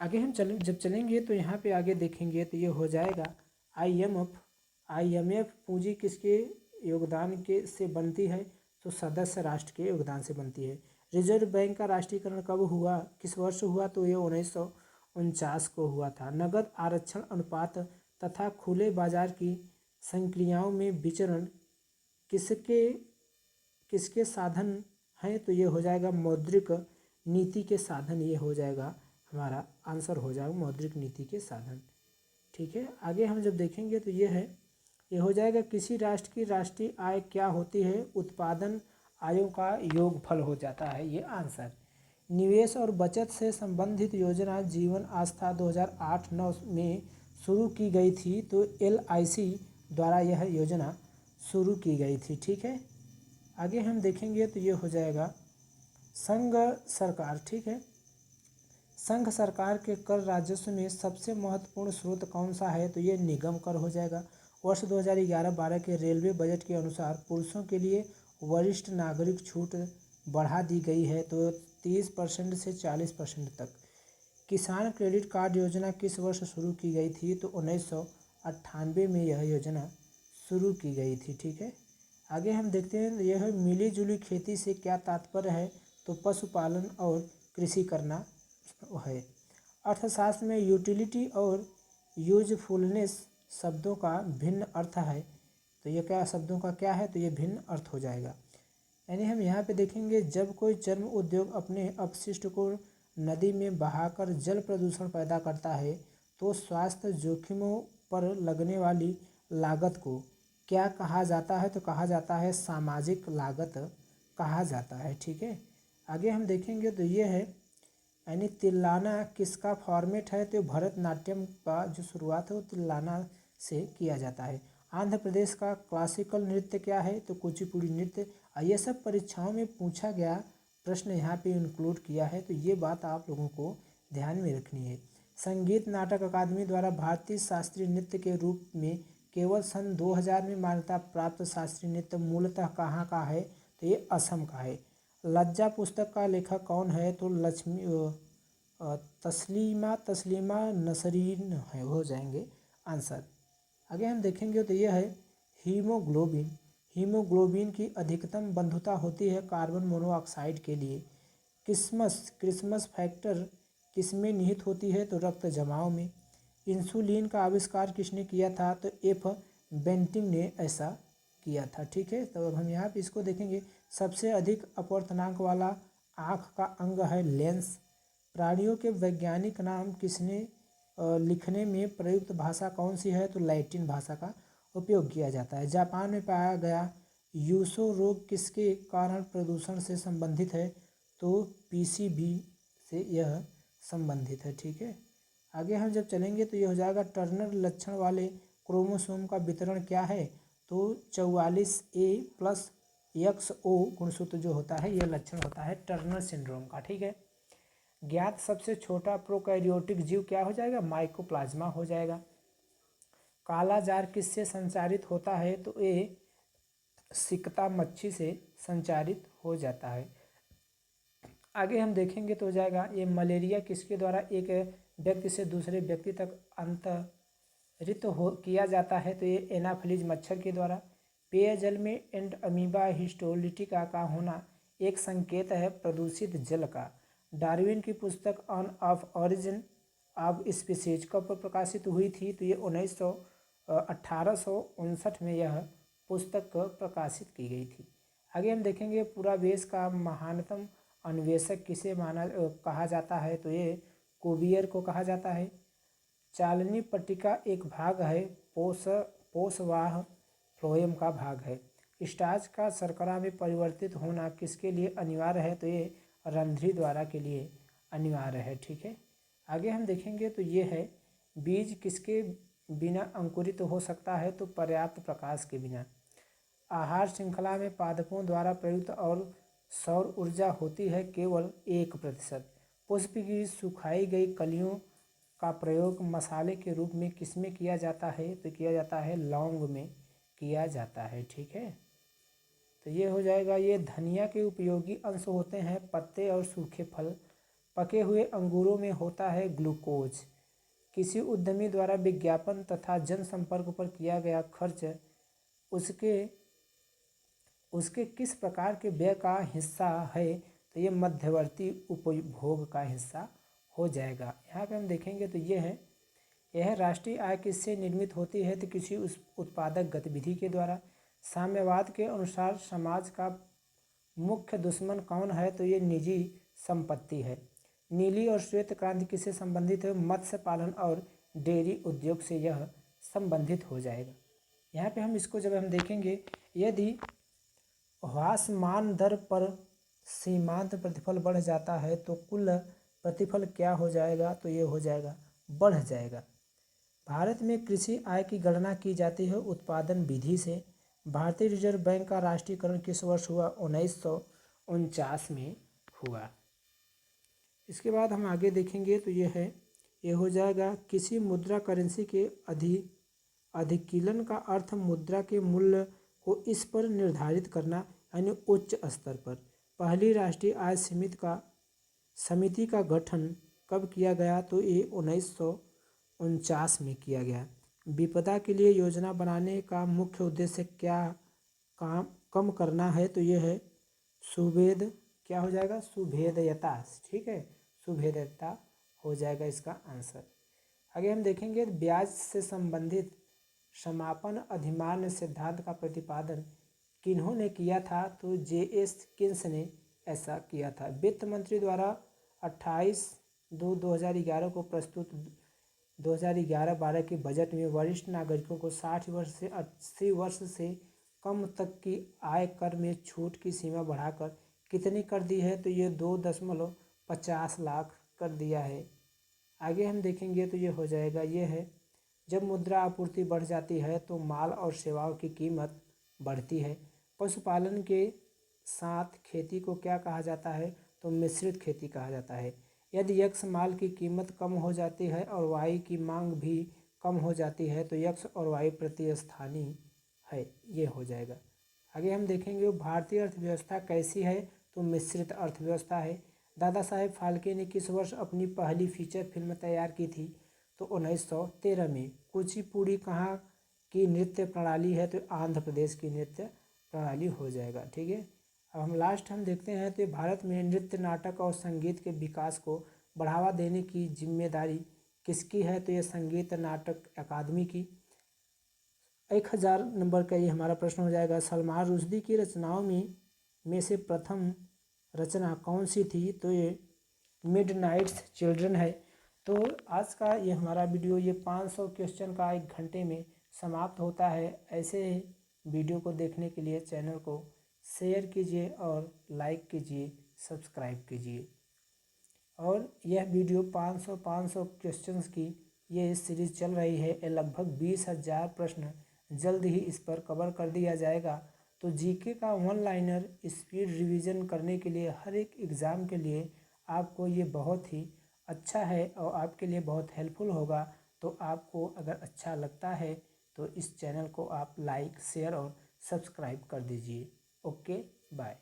आगे हम जब चलेंगे तो यहाँ पे आगे देखेंगे तो ये हो जाएगा IMF पूंजी किसके योगदान के से बनती है, तो सदस्य राष्ट्र के योगदान से बनती है। रिजर्व बैंक का राष्ट्रीयकरण कब हुआ, किस वर्ष हुआ, तो ये 1949 को हुआ था। नगद आरक्षण अनुपात तथा खुले बाजार की संक्रियाओं में विचरण किसके साधन हैं, तो ये हो जाएगा मौद्रिक नीति के साधन, ये हो जाएगा हमारा आंसर हो जाएगा मौद्रिक नीति के साधन। ठीक है, आगे हम जब देखेंगे तो ये हो जाएगा किसी राष्ट्र की राष्ट्रीय आय क्या होती है, उत्पादन आयों का योगफल हो जाता है ये आंसर। निवेश और बचत से संबंधित योजना जीवन आस्था 2008-9 में शुरू की गई थी, तो LIC द्वारा यह योजना शुरू की गई थी। ठीक है, आगे हम देखेंगे तो ये हो जाएगा संघ सरकार। ठीक है, संघ सरकार के कर राजस्व में सबसे महत्वपूर्ण स्रोत कौन सा है, तो ये निगम कर हो जाएगा। वर्ष 2011-12 के रेलवे बजट के अनुसार पुरुषों के लिए वरिष्ठ नागरिक छूट बढ़ा दी गई है, तो 30% से 40% तक। किसान क्रेडिट कार्ड योजना किस वर्ष शुरू की गई थी, तो 1998 में यह योजना शुरू की गई थी। ठीक है, आगे हम देखते हैं यह मिली जुली खेती से क्या तात्पर्य है, तो पशुपालन और कृषि करना है। अर्थशास्त्र में यूटिलिटी और यूजफुलनेस शब्दों का भिन्न अर्थ है, तो ये क्या शब्दों का क्या है, तो ये भिन्न अर्थ हो जाएगा। यानी हम यहाँ पे देखेंगे जब कोई चर्म उद्योग अपने अपशिष्ट को नदी में बहाकर जल प्रदूषण पैदा करता है, तो स्वास्थ्य जोखिमों पर लगने वाली लागत को क्या कहा जाता है, तो कहा जाता है सामाजिक लागत कहा जाता है। ठीक है, आगे हम देखेंगे तो ये है यानी तिल्लाना किसका फॉर्मेट है, तो भरतनाट्यम का जो शुरुआत है वो तिल्लाना से किया जाता है। आंध्र प्रदेश का क्लासिकल नृत्य क्या है, तो कुचिपुड़ी नृत्य। ये सब परीक्षाओं में पूछा गया प्रश्न यहाँ पे इंक्लूड किया है, तो ये बात आप लोगों को ध्यान में रखनी है। संगीत नाटक अकादमी द्वारा भारतीय शास्त्रीय नृत्य के रूप में केवल सन 2000 में मान्यता प्राप्त शास्त्रीय नृत्य मूलतः कहाँ का है, तो ये असम का है। लज्जा पुस्तक का लेखक कौन है, तो तस्लीमा नसरीन है हो जाएंगे आंसर। आगे हम देखेंगे तो यह है हीमोग्लोबिन की अधिकतम बंधुता होती है कार्बन मोनोऑक्साइड के लिए। क्रिसमस फैक्टर किसमें निहित होती है, तो रक्त जमाव में। इंसुलिन का आविष्कार किसने किया था? तो एफ बेंटिंग ने ऐसा किया था। ठीक है, तो अब हम यहाँ पे इसको देखेंगे। सबसे अधिक अपवर्तनांक वाला आँख का अंग है लेंस। प्राणियों के वैज्ञानिक नाम किसने लिखने में प्रयुक्त भाषा कौन सी है? तो लैटिन भाषा का उपयोग किया जाता है। जापान में पाया गया यूसो रोग किसके कारण प्रदूषण से संबंधित है? तो पीसीबी से यह संबंधित है। ठीक है, आगे हम जब चलेंगे तो ये हो जाएगा टर्नर लक्षण वाले क्रोमोसोम का वितरण क्या है? तो 44A प्लस XO गुणसूत्र जो होता है यह लक्षण होता है टर्नर सिंड्रोम का। ठीक है, ज्ञात सबसे छोटा प्रोकैरियोटिक जीव क्या हो जाएगा? माइकोप्लाज्मा हो जाएगा। काला जार किससे संचारित होता है? तो ये सिकता मच्छी से संचारित हो जाता है। आगे हम देखेंगे तो हो जाएगा ये मलेरिया किसके द्वारा एक व्यक्ति से दूसरे व्यक्ति तक अंतरित किया जाता है? तो ये एनाफिलीज मच्छर के द्वारा। पेयजल में एंड अमीबा हिस्टोलिटिका का होना एक संकेत है प्रदूषित जल का। डार्विन की पुस्तक on off origin of species कब प्रकाशित हुई थी? तो ये 1859 में यह पुस्तक प्रकाशित की गई थी। आगे हम देखेंगे पुरावेश का महानतम अन्वेषक किसे कहा जाता है? तो ये कुवियर को कहा जाता है। चालनी पट्टिका एक भाग है पोषवाह फ्लोएम का भाग है। स्टार्च का शर्करा में परिवर्तित होना किसके लिए अनिवार्य है? तो ये रंध्री द्वारा के लिए अनिवार्य है। ठीक है, आगे हम देखेंगे तो ये है बीज किसके बिना अंकुरित हो सकता है? तो पर्याप्त प्रकाश के बिना। आहार श्रृंखला में पादपों द्वारा प्रयुक्त और सौर ऊर्जा होती है केवल 1%। पुष्प की सुखाई गई कलियों का प्रयोग मसाले के रूप में किसमें किया जाता है? तो किया जाता है लौंग में किया जाता है। ठीक है, तो ये हो जाएगा। ये धनिया के उपयोगी अंश होते हैं पत्ते और सूखे फल। पके हुए अंगूरों में होता है ग्लूकोज। किसी उद्यमी द्वारा विज्ञापन तथा जनसंपर्क पर किया गया खर्च उसके किस प्रकार के व्यय का हिस्सा है? तो ये मध्यवर्ती उपभोग का हिस्सा हो जाएगा। यहाँ पे हम देखेंगे तो ये है यह राष्ट्रीय आय किससे निर्मित होती है? तो किसी उस उत्पादक गतिविधि के द्वारा। साम्यवाद के अनुसार समाज का मुख्य दुश्मन कौन है? तो ये निजी संपत्ति है। नीली और श्वेत क्रांति किससे संबंधित है? मत्स्य पालन और डेयरी उद्योग से यह संबंधित हो जाएगा। यहाँ पे हम इसको जब हम देखेंगे, यदि ह्रासमान दर पर सीमांत प्रतिफल बढ़ जाता है तो कुल प्रतिफल क्या हो जाएगा? तो ये हो जाएगा बढ़ जाएगा। भारत में कृषि आय की गणना की जाती है उत्पादन विधि से। भारतीय रिजर्व बैंक का राष्ट्रीयकरण किस वर्ष हुआ? 1949 में हुआ। इसके बाद हम आगे देखेंगे तो ये हो जाएगा किसी मुद्रा करेंसी के अधिकीलन का अर्थ मुद्रा के मूल्य को इस पर निर्धारित करना यानी उच्च स्तर पर। पहली राष्ट्रीय आय समिति का गठन कब किया गया? तो ये 1949 में किया गया। विपदा के लिए योजना बनाने का मुख्य उद्देश्य क्या कम करना है? तो ये है क्या हो जाएगा? सुभेदयता। ठीक है, सुभेदयता हो जाएगा इसका आंसर। आगे हम देखेंगे ब्याज से संबंधित समापन अधिमान्य सिद्धांत का प्रतिपादन किन्होंने किया था? तो JS किन्स ने ऐसा किया था। वित्त मंत्री द्वारा 28/2/2011 को प्रस्तुत 2011-12 के बजट में वरिष्ठ नागरिकों को 60 वर्ष से 80 वर्ष से कम तक की आय कर में छूट की सीमा बढ़ाकर कितनी कर दी है? तो ये 2.50 लाख कर दिया है। आगे हम देखेंगे तो ये हो जाएगा ये है जब मुद्रा आपूर्ति बढ़ जाती है तो माल और सेवाओं की कीमत बढ़ती है। पशुपालन के साथ खेती को क्या कहा जाता है? तो मिश्रित खेती कहा जाता है। यदि X माल की कीमत कम हो जाती है और Y की मांग भी कम हो जाती है तो X और Y प्रतिस्थानी है, ये हो जाएगा। आगे हम देखेंगे भारतीय अर्थव्यवस्था कैसी है? तो मिश्रित अर्थव्यवस्था है। दादा साहेब फाल्के ने किस वर्ष अपनी पहली फीचर फिल्म तैयार की थी? तो 1913 में। कुचिपुड़ी कहाँ की नृत्य प्रणाली है? तो आंध्र प्रदेश की नृत्य प्रणाली हो जाएगा। ठीक है, अब हम देखते हैं तो भारत में नृत्य नाटक और संगीत के विकास को बढ़ावा देने की जिम्मेदारी किसकी है, तो ये संगीत नाटक अकादमी की। 1000 नंबर का ये हमारा प्रश्न हो जाएगा, सलमान रुश्दी की रचनाओं में से प्रथम रचना कौन सी थी, तो ये मिडनाइट्स चिल्ड्रन है। तो आज का ये हमारा वीडियो ये 500 क्वेश्चन का 1 घंटे में समाप्त होता है। ऐसे वीडियो को देखने के लिए चैनल को शेयर कीजिए और लाइक कीजिए, सब्सक्राइब कीजिए। और यह वीडियो 500 क्वेश्चंस की ये सीरीज़ चल रही है। ये लगभग 20,000 प्रश्न जल्द ही इस पर कवर कर दिया जाएगा। तो जीके का 1 लाइनर स्पीड रिवीजन करने के लिए हर एक एग्ज़ाम के लिए आपको ये बहुत ही अच्छा है और आपके लिए बहुत हेल्पफुल होगा। तो आपको अगर अच्छा लगता है तो इस चैनल को आप लाइक, शेयर और सब्सक्राइब कर दीजिए। Okay, bye.